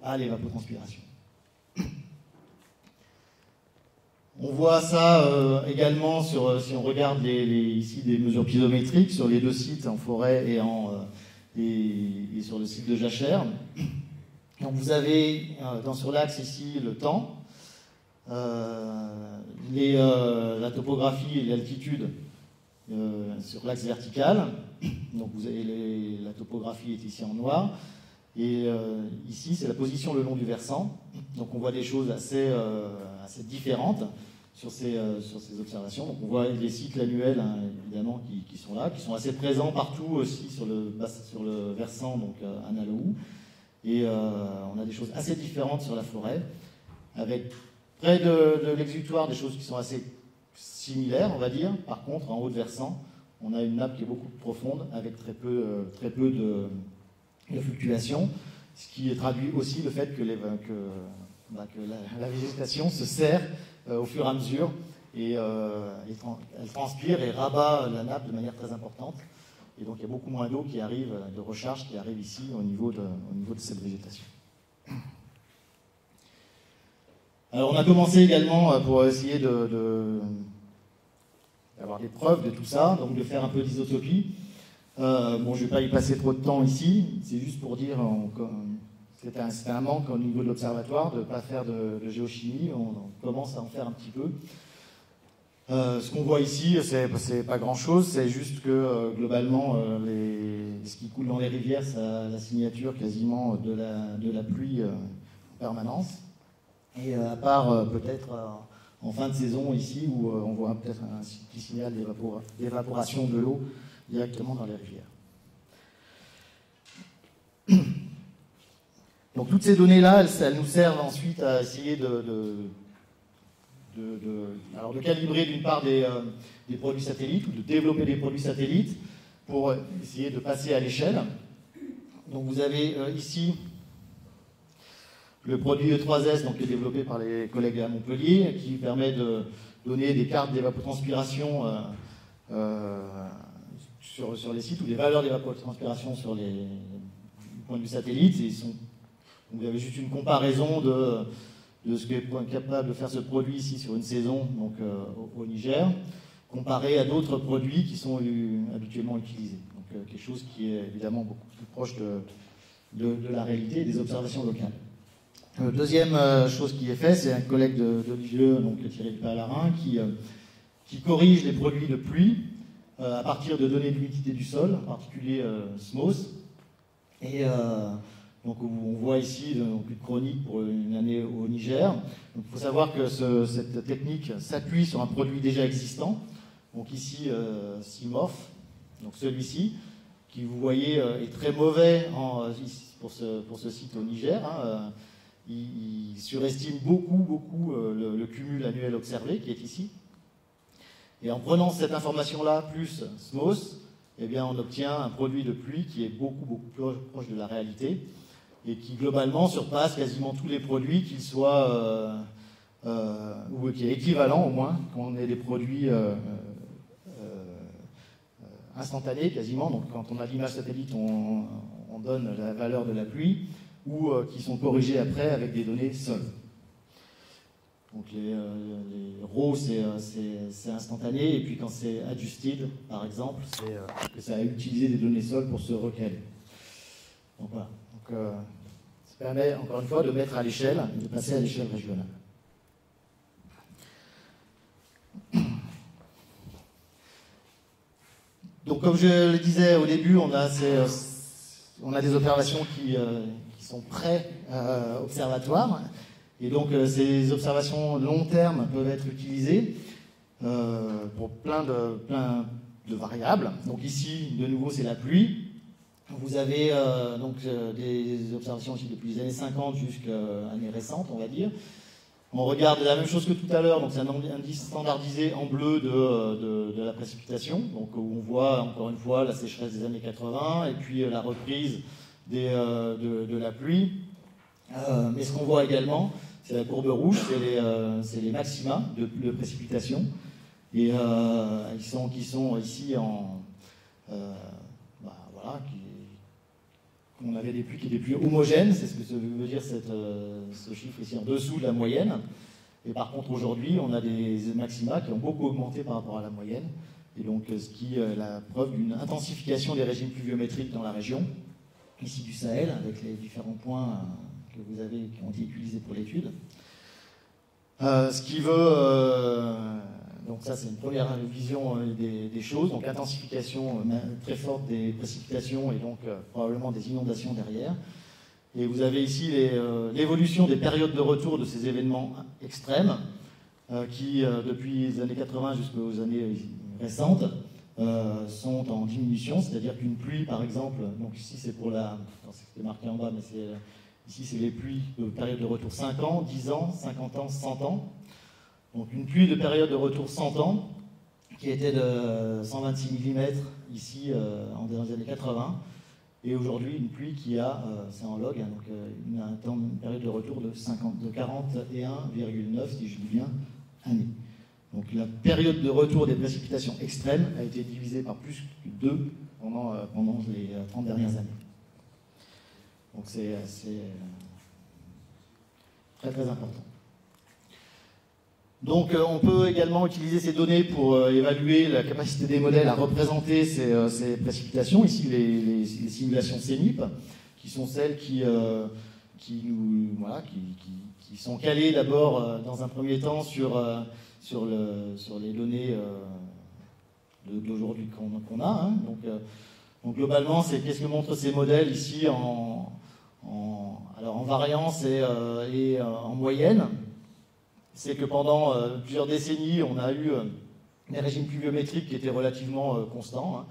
à l'évapotranspiration. On voit ça également si on regarde ici des mesures piézométriques sur les deux sites en forêt et sur le site de Jachère. Donc vous avez sur l'axe ici le temps, la topographie et l'altitude sur l'axe vertical. Donc vous avez la topographie est ici en noir. Et ici, c'est la position le long du versant. Donc on voit des choses assez différentes sur ces observations. Donc on voit les cycles annuels, évidemment, qui sont là, qui sont assez présents partout aussi sur le versant, donc à Nalou. Et on a des choses assez différentes sur la forêt, avec près de l'exutoire des choses qui sont assez similaires, on va dire. Par contre, en haut de versant, on a une nappe qui est beaucoup plus profonde, avec très peu de fluctuations, ce qui traduit aussi le fait que la végétation se serre au fur et à mesure et elle transpire et rabat la nappe de manière très importante. Et donc il y a beaucoup moins d'eau qui arrive, de recharge qui arrive ici au niveau de cette végétation. Alors on a commencé également pour essayer d'avoir des preuves de tout ça, donc de faire un peu d'isotopie. Je ne vais pas y passer trop de temps ici, c'est juste pour dire c'était un manque au niveau de l'observatoire de ne pas faire de géochimie, on commence à en faire un petit peu. Ce qu'on voit ici, c'est pas grand-chose, c'est juste que globalement, ce qui coule dans les rivières, ça a la signature quasiment de la pluie en permanence. Et à part peut-être en fin de saison ici, où on voit peut-être un petit signal d'évaporation de l'eau directement dans les rivières. Donc toutes ces données-là, elles nous servent ensuite à essayer de calibrer d'une part des produits satellites ou de développer des produits satellites pour essayer de passer à l'échelle. Donc vous avez ici le produit E3S donc, qui est développé par les collègues à Montpellier, qui permet de donner des cartes d'évapotranspiration sur les sites, ou des valeurs d'évapotranspiration sur du point de vue satellite. Vous avez juste une comparaison de ce qu'est capable de faire ce produit ici sur une saison, donc au Niger, comparé à d'autres produits qui sont habituellement utilisés. Donc quelque chose qui est évidemment beaucoup plus proche de la réalité et des observations locales. Deuxième chose qui est faite, c'est un collègue de l'IGE, donc Thierry Palarin, qui corrige les produits de pluie à partir de données d'humidité du sol, en particulier SMOS. Et donc on voit ici donc, une chronique pour une année au Niger. Il faut savoir que cette technique s'appuie sur un produit déjà existant. Donc ici, Simorph, donc celui-ci, qui vous voyez est très mauvais pour ce site au Niger. Hein, il surestime beaucoup le cumul annuel observé qui est ici. Et en prenant cette information-là plus SMOS, eh bien, on obtient un produit de pluie qui est beaucoup plus proche de la réalité et qui globalement surpasse quasiment tous les produits, qu'ils soient ou qui est équivalent au moins quand on ait des produits instantanés quasiment. Donc quand on a l'image satellite, on donne la valeur de la pluie, ou qui sont corrigés après avec des données sol. Donc les RAW c'est instantané, et puis quand c'est adjusted par exemple, c'est que ça a utilisé des données sol pour se recaler. Donc voilà. Donc, ça permet encore une fois de mettre à l'échelle et de passer à l'échelle régionale. Donc comme je le disais au début, on a des observations qui sont pré-observatoires. Et donc ces observations long terme peuvent être utilisées pour plein de variables. Donc ici, de nouveau, c'est la pluie. Vous avez des observations aussi depuis les années 50 jusqu'à années récentes, on va dire. On regarde la même chose que tout à l'heure, donc c'est un indice standardisé en bleu de la précipitation, donc où on voit encore une fois la sécheresse des années 80 et puis la reprise de la pluie. Mais ce qu'on voit également, c'est la courbe rouge, c'est les maxima de précipitation, et qui sont ici voilà, on avait des pluies qui étaient plus homogènes, c'est ce que veut dire ce chiffre ici en dessous de la moyenne. Et par contre aujourd'hui, on a des maxima qui ont beaucoup augmenté par rapport à la moyenne, et donc ce qui est la preuve d'une intensification des régimes pluviométriques dans la région, ici du Sahel, avec les différents points que vous avez, qui ont été utilisés pour l'étude. Ce qui veut, donc ça c'est une première vision des choses, donc intensification très forte des précipitations et donc probablement des inondations derrière. Et vous avez ici l'évolution des périodes de retour de ces événements extrêmes qui, depuis les années 80 jusqu'aux années récentes, sont en diminution, c'est-à-dire qu'une pluie par exemple, donc ici c'est pour c'était marqué en bas, mais ici c'est les pluies de période de retour 5 ans, 10 ans, 50 ans, 100 ans. Donc une pluie de période de retour 100 ans, qui était de 126 mm ici dans les années 80, et aujourd'hui une pluie qui c'est en log, hein, donc une période de retour de 41,9, si je dis bien, années. Donc la période de retour des précipitations extrêmes a été divisée par plus que 2 pendant les 30 dernières années. Donc c'est très très important. Donc on peut également utiliser ces données pour évaluer la capacité des modèles à représenter ces précipitations. Ici les simulations CNIP, qui sont celles qui sont calées d'abord dans un premier temps sur les données d'aujourd'hui qu'on a. Hein. Donc globalement, c'est qu'est-ce que montrent ces modèles ici en variance et en moyenne. C'est que pendant plusieurs décennies, on a eu des régimes pluviométriques qui étaient relativement constants. Hein.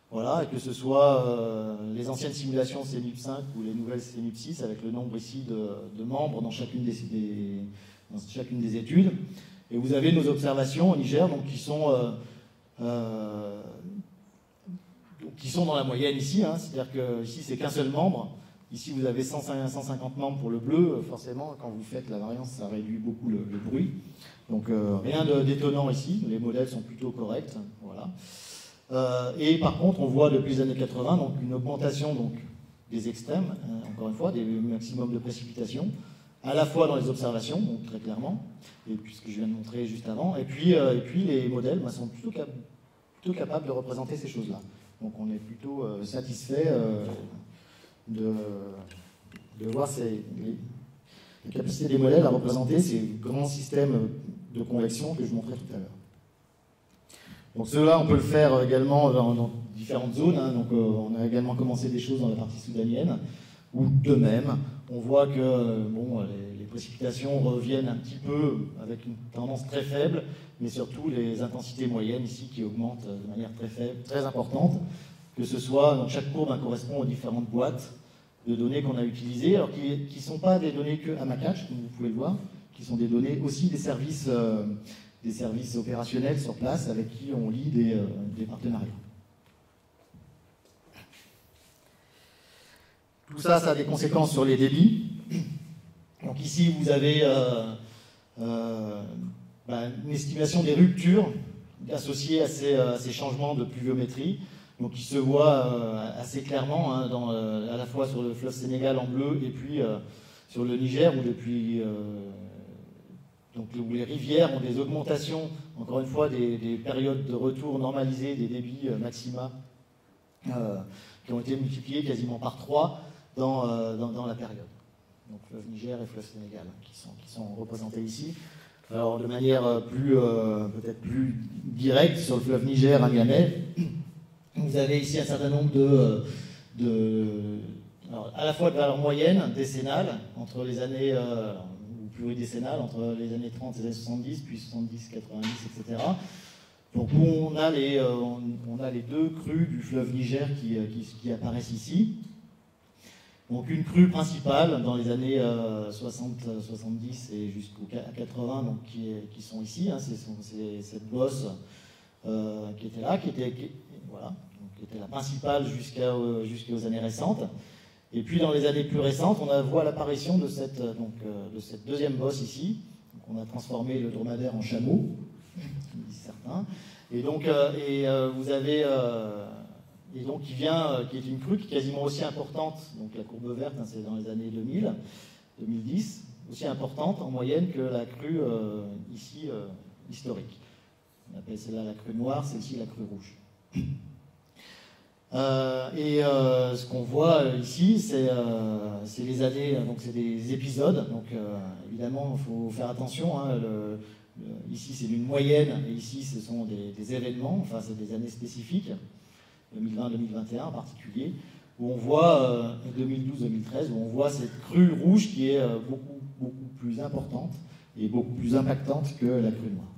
Voilà, et que ce soit les anciennes simulations CNIP 5 ou les nouvelles CNIP 6, avec le nombre ici de membres dans chacune des études. Et vous avez nos observations au Niger, donc qui sont dans la moyenne ici. Hein, c'est-à-dire que ici c'est qu'un seul membre. Ici, vous avez 150 membres pour le bleu. Forcément, quand vous faites la variance, ça réduit beaucoup le bruit. Donc, rien d'étonnant ici. Les modèles sont plutôt corrects. Voilà. Et par contre, on voit depuis les années 80 donc, une augmentation des extrêmes, encore une fois, des maximums de précipitations, à la fois dans les observations, donc très clairement, et puis ce que je viens de montrer juste avant, et puis les modèles sont plutôt capables de représenter ces choses-là. Donc on est plutôt satisfait de voir les capacités des modèles à représenter ces grands systèmes de convection que je montrais tout à l'heure. Donc cela, on peut le faire également dans différentes zones. Hein. Donc on a également commencé des choses dans la partie soudanienne, où de même, on voit que les précipitations reviennent un petit peu avec une tendance très faible, mais surtout les intensités moyennes ici qui augmentent de manière très faible, très importante, que ce soit, donc chaque courbe correspond aux différentes boîtes de données qu'on a utilisées, alors qui ne sont pas des données que Amakatch, comme vous pouvez le voir, qui sont des données aussi des services opérationnels sur place avec qui on lie des partenariats. Tout ça, ça a des conséquences sur les débits. Donc ici, vous avez une estimation des ruptures associées à ces changements de pluviométrie, donc qui se voit assez clairement hein, à la fois sur le fleuve Sénégal en bleu et puis sur le Niger où les rivières ont des augmentations, encore une fois, des périodes de retour normalisées des débits maxima qui ont été multipliés quasiment par 3 dans la période. Donc fleuve Niger et fleuve Sénégal qui sont représentés ici. Alors de manière peut-être plus directe, sur le fleuve Niger à Niamey, vous avez ici un certain nombre alors, à la fois de valeurs moyennes, décennales, entre les années, ou pluridécennales, entre les années 30 et les années 70, puis 70, 90, etc. Donc où on a les deux crues du fleuve Niger qui apparaissent ici. Donc une crue principale dans les années 60, 70 et jusqu'aux 80, donc, qui sont ici. Hein, c'est cette bosse qui était là, qui était la principale jusqu'aux années récentes. Et puis dans les années plus récentes, on voit l'apparition de cette deuxième bosse ici. Donc, on a transformé le dromadaire en chameau, disent certains. Et donc vous avez qui est une crue qui est quasiment aussi importante, donc la courbe verte, hein, c'est dans les années 2000, 2010, aussi importante en moyenne que la crue ici historique. On appelle celle-là la crue noire, celle-ci la crue rouge. Ce qu'on voit ici, c'est les années, donc c'est des épisodes, donc évidemment il faut faire attention, hein, ici c'est une moyenne, et ici ce sont des événements, enfin c'est des années spécifiques, 2020-2021 en particulier, où on voit, 2012-2013, où on voit cette crue rouge qui est beaucoup plus importante et beaucoup plus impactante que la crue noire.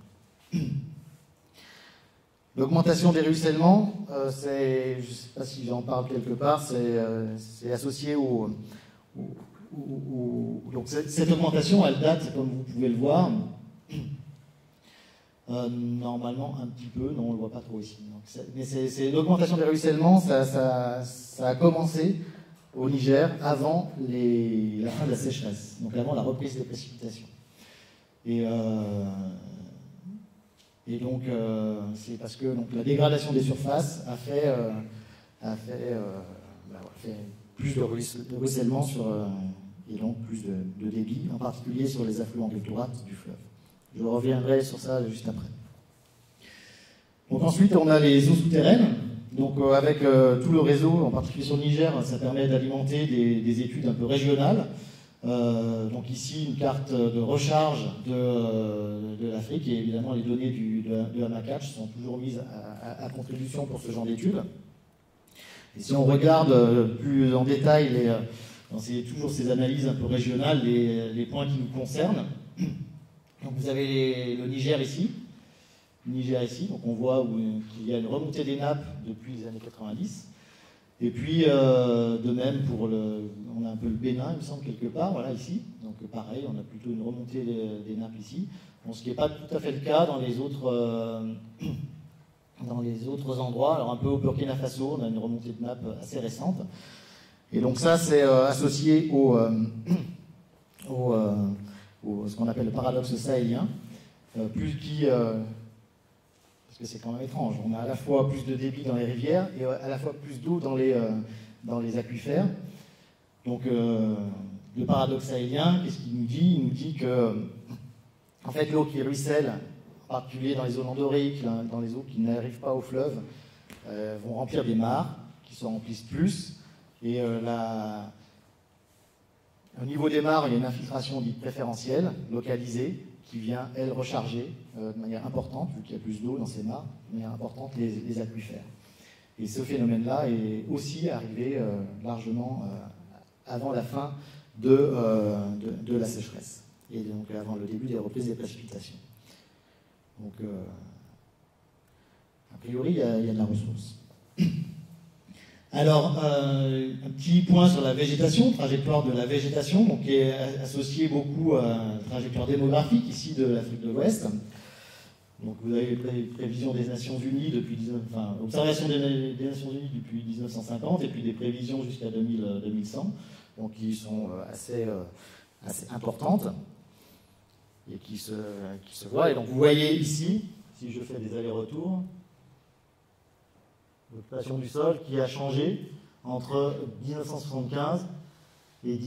L'augmentation des ruissellements, je ne sais pas si j'en parle quelque part, c'est associé donc cette augmentation, elle date, comme vous pouvez le voir, normalement un petit peu, non on ne le voit pas trop ici. Mais c'est l'augmentation des ruissellements, ça a commencé au Niger avant la fin de la sécheresse, donc avant la reprise des précipitations. Et donc c'est parce que la dégradation des surfaces a fait plus de ruissellement et donc plus de débit, en particulier sur les affluents de droite du fleuve. Je reviendrai sur ça juste après. Donc ensuite, on a les eaux souterraines. Donc avec tout le réseau, en particulier sur le Niger, ça permet d'alimenter des études un peu régionales. Donc ici, une carte de recharge de l'Afrique, et évidemment les données de Amakatch sont toujours mises à contribution pour ce genre d'études. Et si on regarde plus en détail, c'est toujours ces analyses un peu régionales, les points qui nous concernent. Donc vous avez le Niger ici, donc on voit qu'il y a une remontée des nappes depuis les années 90. Et puis, de même, on a un peu le Bénin, il me semble, quelque part, voilà, ici. Donc pareil, on a plutôt une remontée des nappes ici. Bon, ce qui n'est pas tout à fait le cas dans les autres endroits. Alors un peu au Burkina Faso, on a une remontée de nappes assez récente. Et donc ça, c'est associé ce qu'on appelle le paradoxe sahélien, parce que c'est quand même étrange. On a à la fois plus de débit dans les rivières et à la fois plus d'eau dans les aquifères. Donc le paradoxe sahélien, qu'est-ce qu'il nous dit? Il nous dit que en fait, l'eau qui ruisselle, en particulier dans les zones endoriques, dans les eaux qui n'arrivent pas au fleuve, vont remplir des mares qui se remplissent plus. Et au niveau des mares, il y a une infiltration dite préférentielle, localisée, qui vient, elle, recharger de manière importante, vu qu'il y a plus d'eau dans ces mares, de manière importante les aquifères. Et ce phénomène-là est aussi arrivé largement avant la fin de la sécheresse, et donc avant le début des reprises des précipitations. Donc, a priori, il y a de la ressource. Alors, un petit point sur la végétation, trajectoire de la végétation, donc, qui est associée beaucoup à la trajectoire démographique ici de l'Afrique de l'Ouest. Donc, vous avez les prévisions des Nations Unies observation des Nations Unies depuis 1950, et puis des prévisions jusqu'à 2100, donc qui sont assez importantes et qui se voient. Et donc, vous voyez ici, si je fais des allers-retours, l'occupation du sol qui a changé entre 1975 et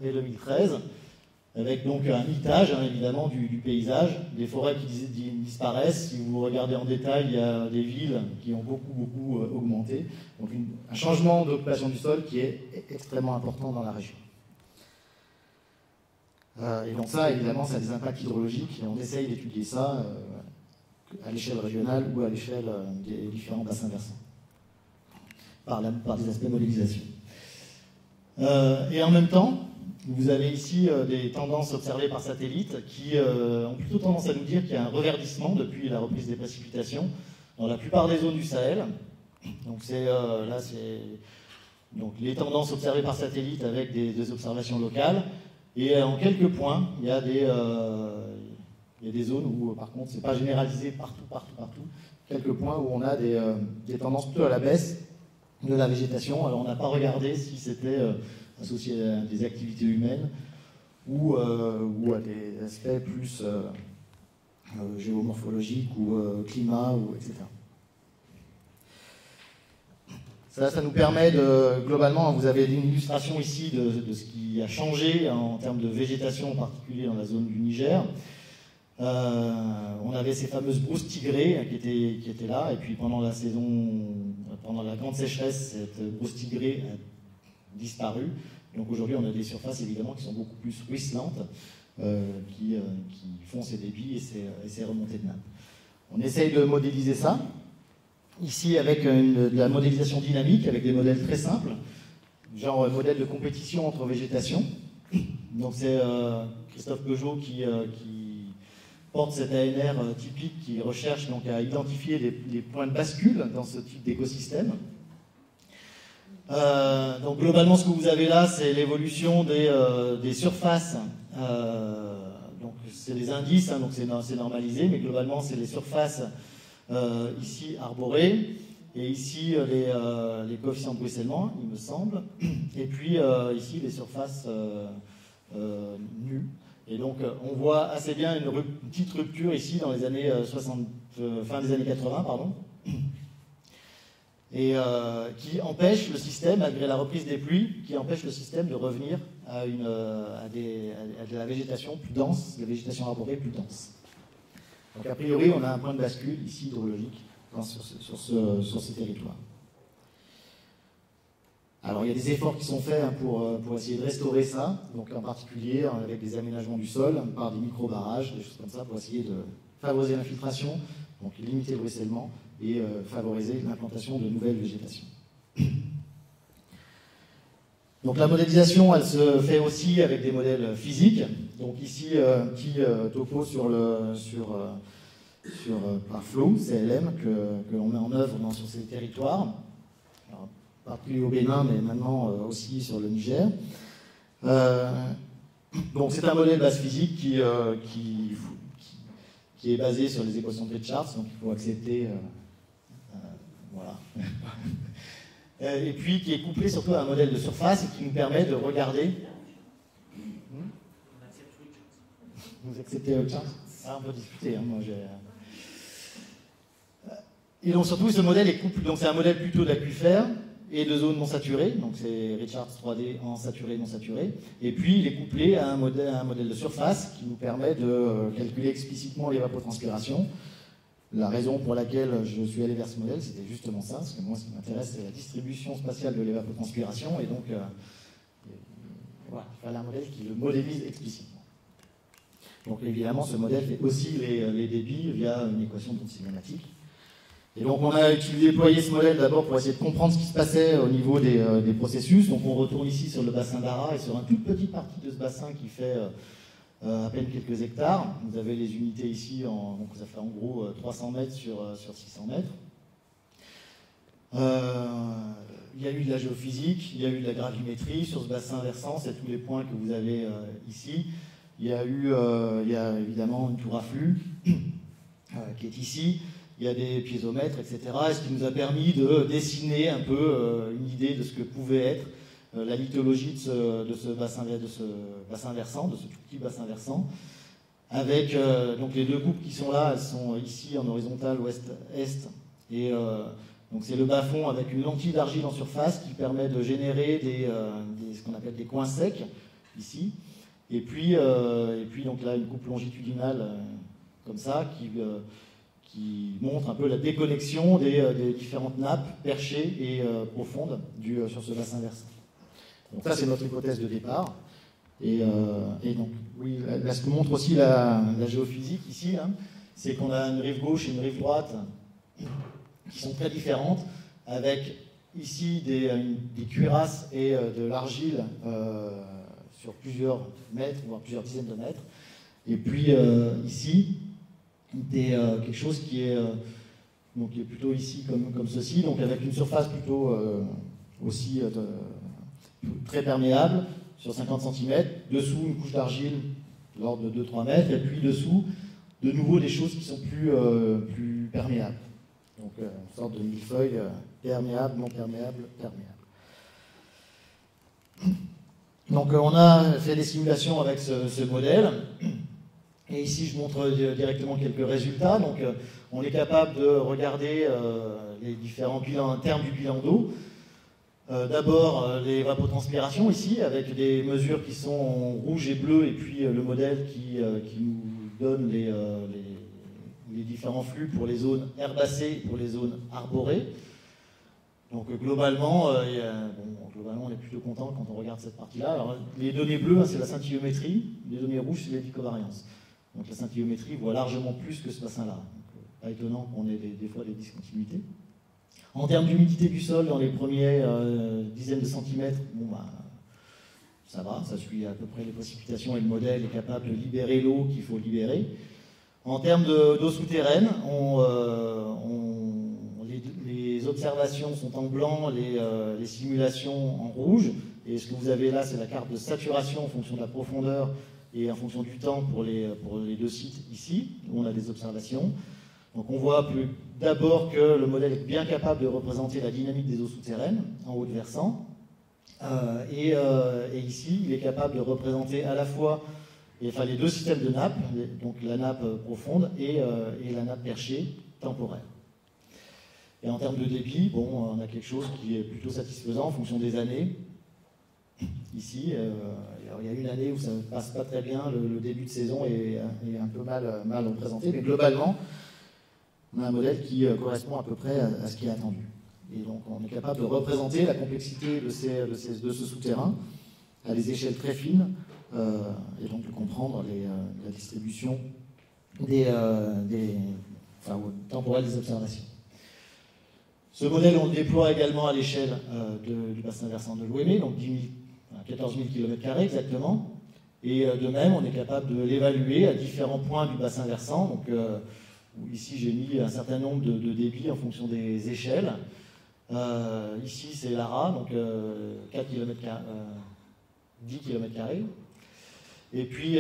2013, avec donc un mitage évidemment du paysage, des forêts qui disparaissent. Si vous regardez en détail, il y a des villes qui ont beaucoup augmenté. Donc un changement d'occupation du sol qui est extrêmement important dans la région. Et donc ça, évidemment, ça a des impacts hydrologiques, et on essaye d'étudier ça à l'échelle régionale ou à l'échelle des différents bassins versants, par des aspects modélisation. Et en même temps, vous avez ici des tendances observées par satellite qui ont plutôt tendance à nous dire qu'il y a un reverdissement depuis la reprise des précipitations dans la plupart des zones du Sahel. Donc donc les tendances observées par satellite avec des observations locales. Et en quelques points, il y a des zones où, par contre, c'est pas généralisé partout. Quelques points où on a des tendances plutôt à la baisse de la végétation. Alors on n'a pas regardé si c'était associé à des activités humaines ou à des aspects plus géomorphologiques ou climat, etc. Ça nous permet globalement, vous avez une illustration ici de ce qui a changé en termes de végétation, en particulier dans la zone du Niger. On avait ces fameuses brousses tigrées qui étaient là, et puis pendant la grande sécheresse, cette brousse tigrée a disparu. Donc aujourd'hui, on a des surfaces évidemment qui sont beaucoup plus ruisselantes, qui font ces débits et ces remontées de nappe. On essaye de modéliser ça. Ici, avec de la modélisation dynamique, avec des modèles très simples, genre modèle de compétition entre végétation. Donc c'est Christophe Peugeot qui porte cet ANR typique, qui recherche donc à identifier les points de bascule dans ce type d'écosystème. Donc globalement, ce que vous avez là, c'est l'évolution des surfaces. Donc c'est les indices, donc c'est normalisé, mais globalement, c'est les surfaces ici arborées, et ici les coefficients de bruissellement, il me semble, et puis ici les surfaces nues. Et donc on voit assez bien une petite rupture ici dans les années fin des années 80, pardon, et qui empêche le système, malgré la reprise des pluies, qui empêche le système de revenir à de la végétation plus dense, de la végétation arborée plus dense. Donc a priori, on a un point de bascule ici hydrologique sur ce territoire. Alors il y a des efforts qui sont faits pour essayer de restaurer ça, donc en particulier avec des aménagements du sol, par des micro-barrages, des choses comme ça, pour essayer de favoriser l'infiltration, donc limiter le ruissellement et favoriser l'implantation de nouvelles végétations. Donc la modélisation, elle se fait aussi avec des modèles physiques. Donc ici, petit topo par flow, CLM, que l'on met en œuvre sur ces territoires. Alors, pas plus au Bénin, mais maintenant aussi sur le Niger. Donc c'est un modèle base physique qui est basé sur les équations de Charts, donc il faut accepter... voilà. Et puis qui est couplé surtout à un modèle de surface et qui nous permet de regarder... Vous acceptez le chart? On peut discuter, moi j'ai... Et donc surtout ce modèle est couplé, donc c'est un modèle plutôt d'aquifère, et de zones non saturées, donc c'est Richards 3D en saturé, non saturé, et puis il est couplé à un modèle de surface qui nous permet de calculer explicitement l'évapotranspiration. La raison pour laquelle je suis allé vers ce modèle, c'était justement ça, parce que moi ce qui m'intéresse c'est la distribution spatiale de l'évapotranspiration, et donc voilà, il fallait un modèle qui le modélise explicitement. Donc évidemment ce modèle fait aussi les débits via une équation de cinématique. Et donc on a déployé ce modèle d'abord pour essayer de comprendre ce qui se passait au niveau des processus. Donc on retourne ici sur le bassin d'Ara et sur une toute petite partie de ce bassin qui fait à peine quelques hectares. Vous avez les unités ici, donc ça fait en gros 300 mètres sur 600 mètres. Il y a eu de la géophysique, il y a eu de la gravimétrie sur ce bassin versant, c'est tous les points que vous avez ici. Il y a évidemment une tour à flux qui est ici. Il y a des piézomètres, etc. Et ce qui nous a permis de dessiner un peu une idée de ce que pouvait être la lithologie de ce bassin versant, de ce tout petit bassin versant, avec donc les deux coupes qui sont là, elles sont ici en horizontale ouest-est, et donc c'est le bas-fond avec une lentille d'argile en surface qui permet de générer ce qu'on appelle des coins secs, ici, et puis donc là une coupe longitudinale comme ça, qui montre un peu la déconnexion des différentes nappes perchées et profondes sur ce bassin versant. Donc ça, c'est notre hypothèse de départ. Et donc, oui, là, ce que montre aussi la géophysique ici, hein, c'est qu'on a une rive gauche et une rive droite qui sont très différentes, avec ici des cuirasses et de l'argile sur plusieurs mètres, voire plusieurs dizaines de mètres. Et puis ici, quelque chose qui est plutôt ici comme ceci, donc avec une surface plutôt aussi très perméable sur 50 cm, dessous une couche d'argile de l'ordre de 2-3 mètres, et puis dessous de nouveau des choses qui sont plus perméables. Donc une sorte de millefeuille perméable, non perméable, perméable. Donc on a fait des simulations avec ce modèle. Et ici, je montre directement quelques résultats. Donc, on est capable de regarder les différents bilans internes du bilan d'eau. D'abord, l'évapotranspiration ici, avec des mesures qui sont en rouge et bleu, et puis le modèle qui nous donne les différents flux pour les zones herbacées et pour les zones arborées. Donc, globalement, on est plutôt content quand on regarde cette partie-là. Alors, les données bleues, c'est la scintilliométrie. Les données rouges, c'est les dicovariances. Donc la scintilliométrie voit largement plus que ce bassin-là. Pas étonnant qu'on ait des fois des discontinuités. En termes d'humidité du sol, dans les premiers dizaines de centimètres, ça va, ça suit à peu près les précipitations et le modèle est capable de libérer l'eau qu'il faut libérer. En termes d'eau souterraine, les observations sont en blanc, les simulations en rouge. Et ce que vous avez là, c'est la carte de saturation en fonction de la profondeur et en fonction du temps pour les deux sites ici, où on a des observations. Donc on voit d'abord que le modèle est bien capable de représenter la dynamique des eaux souterraines en haut de versant. Et ici, il est capable de représenter à la fois les deux systèmes de nappes, donc la nappe profonde et la nappe perchée temporaire. Et en termes de débit, on a quelque chose qui est plutôt satisfaisant en fonction des années. Ici, il y a une année où ça ne passe pas très bien, le début de saison est un peu mal représenté, mais globalement, on a un modèle qui correspond à peu près à ce qui est attendu. Et donc, on est capable de représenter la complexité de ce souterrain à des échelles très fines, et donc de comprendre la distribution temporelle des observations. Ce modèle, on le déploie également à l'échelle du bassin versant de l'Ouémé, donc 14 000 km² exactement. Et de même, on est capable de l'évaluer à différents points du bassin versant. Donc, ici, j'ai mis un certain nombre de débits en fonction des échelles. Ici, c'est l'Ara, donc 4 km², 10 km². Et puis,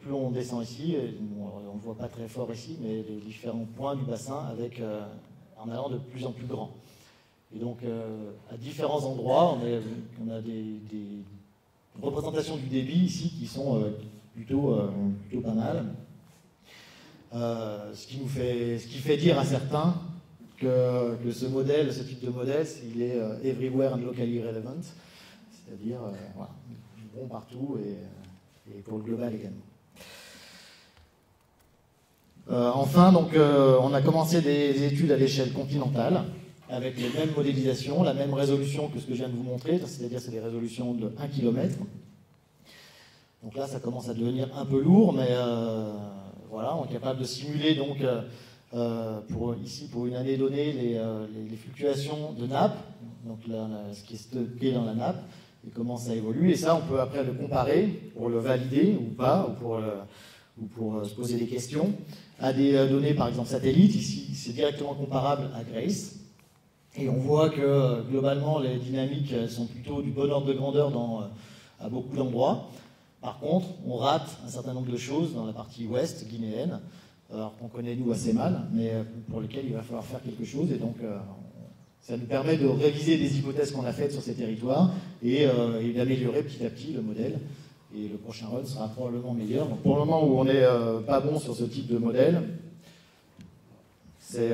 plus on descend ici, on ne voit pas très fort ici, mais les différents points du bassin en allant de plus en plus grand. Et donc, à différents endroits, on a des représentations du débit ici qui sont plutôt pas mal. Ce qui fait dire à certains que ce modèle, ce type de modèle, il est everywhere and locally relevant, c'est-à-dire voilà, bon partout et pour le global également. Enfin, donc, on a commencé des études à l'échelle continentale, avec les mêmes modélisations, la même résolution que ce que je viens de vous montrer, c'est-à-dire c'est des résolutions de 1 km. Donc là, ça commence à devenir un peu lourd, mais voilà, on est capable de simuler donc, ici, pour une année donnée, les fluctuations de nappe, donc ce qui est stocké dans la nappe, et comment ça évolue. Et ça, on peut après le comparer pour le valider ou pas, ou pour se poser des questions, à des données, par exemple, satellites. Ici, c'est directement comparable à GRACE. Et on voit que, globalement, les dynamiques sont plutôt du bon ordre de grandeur à beaucoup d'endroits. Par contre, on rate un certain nombre de choses dans la partie ouest guinéenne, alors qu'on connaît nous assez mal, mais pour lesquelles il va falloir faire quelque chose. Et donc, ça nous permet de réviser des hypothèses qu'on a faites sur ces territoires et d'améliorer petit à petit le modèle. Et le prochain run sera probablement meilleur. Donc, pour le moment où on n'est pas bon sur ce type de modèle, c'est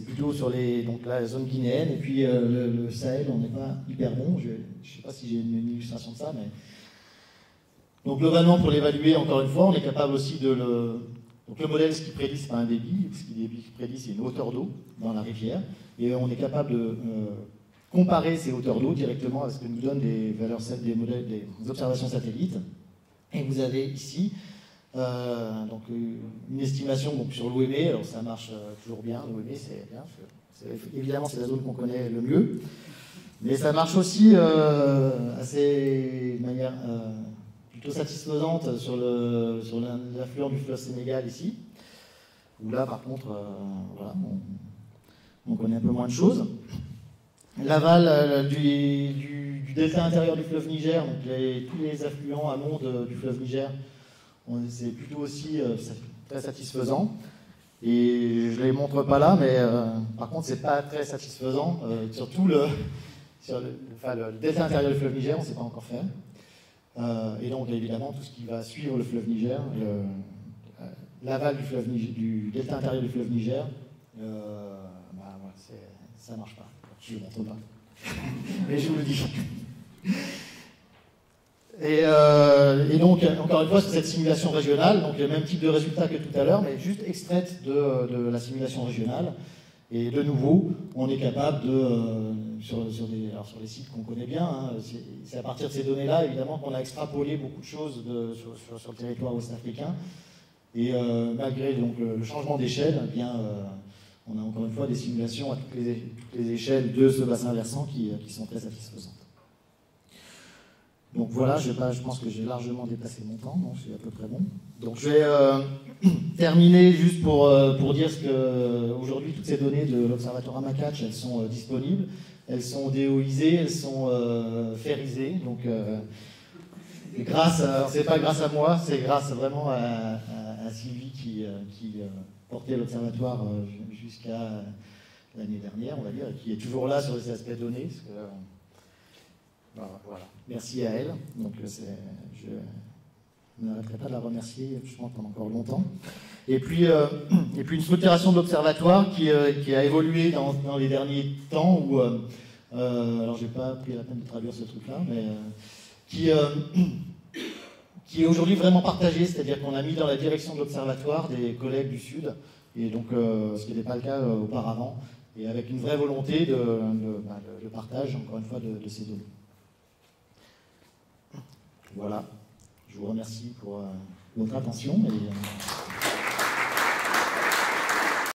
plutôt sur donc la zone guinéenne. Et puis le Sahel, on n'est pas hyper bon. Je ne sais pas si j'ai une illustration de ça, mais... Donc globalement, pour l'évaluer, encore une fois, on est capable aussi de Donc le modèle, ce qu'il prédit, ce n'est pas un débit. Ce qu'il prédit, c'est une hauteur d'eau dans la rivière. Et on est capable de comparer ces hauteurs d'eau directement à ce que nous donnent des valeurs, des modèles, des observations satellites. Et vous avez ici donc une estimation donc, sur l'OME. Alors ça marche toujours bien. L'OME, c'est bien. Évidemment, c'est la zone qu'on connaît le mieux. Mais ça marche aussi de manière plutôt satisfaisante sur l'affluent du fleuve Sénégal ici. Où là, par contre, voilà, on connaît un peu moins de choses. L'aval du delta intérieur du fleuve Niger, donc tous les affluents amont du fleuve Niger, c'est plutôt aussi très satisfaisant. Et je ne les montre pas là, mais par contre, c'est pas très satisfaisant. Surtout le delta intérieur du fleuve Niger, on ne sait pas encore faire. Et donc, évidemment, tout ce qui va suivre le fleuve Niger, l'aval du delta intérieur du fleuve Niger, ça ne marche pas. Je ne le montre pas. Mais je vous le dis. Et donc, encore une fois, c'est cette simulation régionale, donc le même type de résultat que tout à l'heure, mais juste extraite de la simulation régionale. Et de nouveau, on est capable sur les sites qu'on connaît bien, hein, c'est à partir de ces données-là, évidemment, qu'on a extrapolé beaucoup de choses sur le territoire ouest-africain. Et malgré donc, le changement d'échelle, eh bien, on a encore une fois des simulations à toutes les échelles de ce bassin versant qui sont très satisfaisantes. Donc voilà, je pense que j'ai largement dépassé mon temps, donc c'est à peu près bon. Donc je vais terminer juste pour dire qu'aujourd'hui, toutes ces données de l'Observatoire Amakach, elles sont disponibles, elles sont DOisées, elles sont FAIRisées. Donc c'est pas grâce à moi, c'est grâce vraiment à Sylvie qui portait l'Observatoire jusqu'à l'année dernière, on va dire, et qui est toujours là sur les aspects donnés. Parce que, voilà. Merci à elle. Donc, je n'arrêterai pas de la remercier, je pense, pendant encore longtemps. Et puis une structuration de l'observatoire qui a évolué dans les derniers temps, où, alors je n'ai pas pris la peine de traduire ce truc-là, mais qui est aujourd'hui vraiment partagée, c'est-à-dire qu'on a mis dans la direction de l'observatoire des collègues du Sud, et donc ce qui n'était pas le cas auparavant, et avec une vraie volonté de partage, encore une fois, de ces données. Voilà, je vous remercie pour votre attention.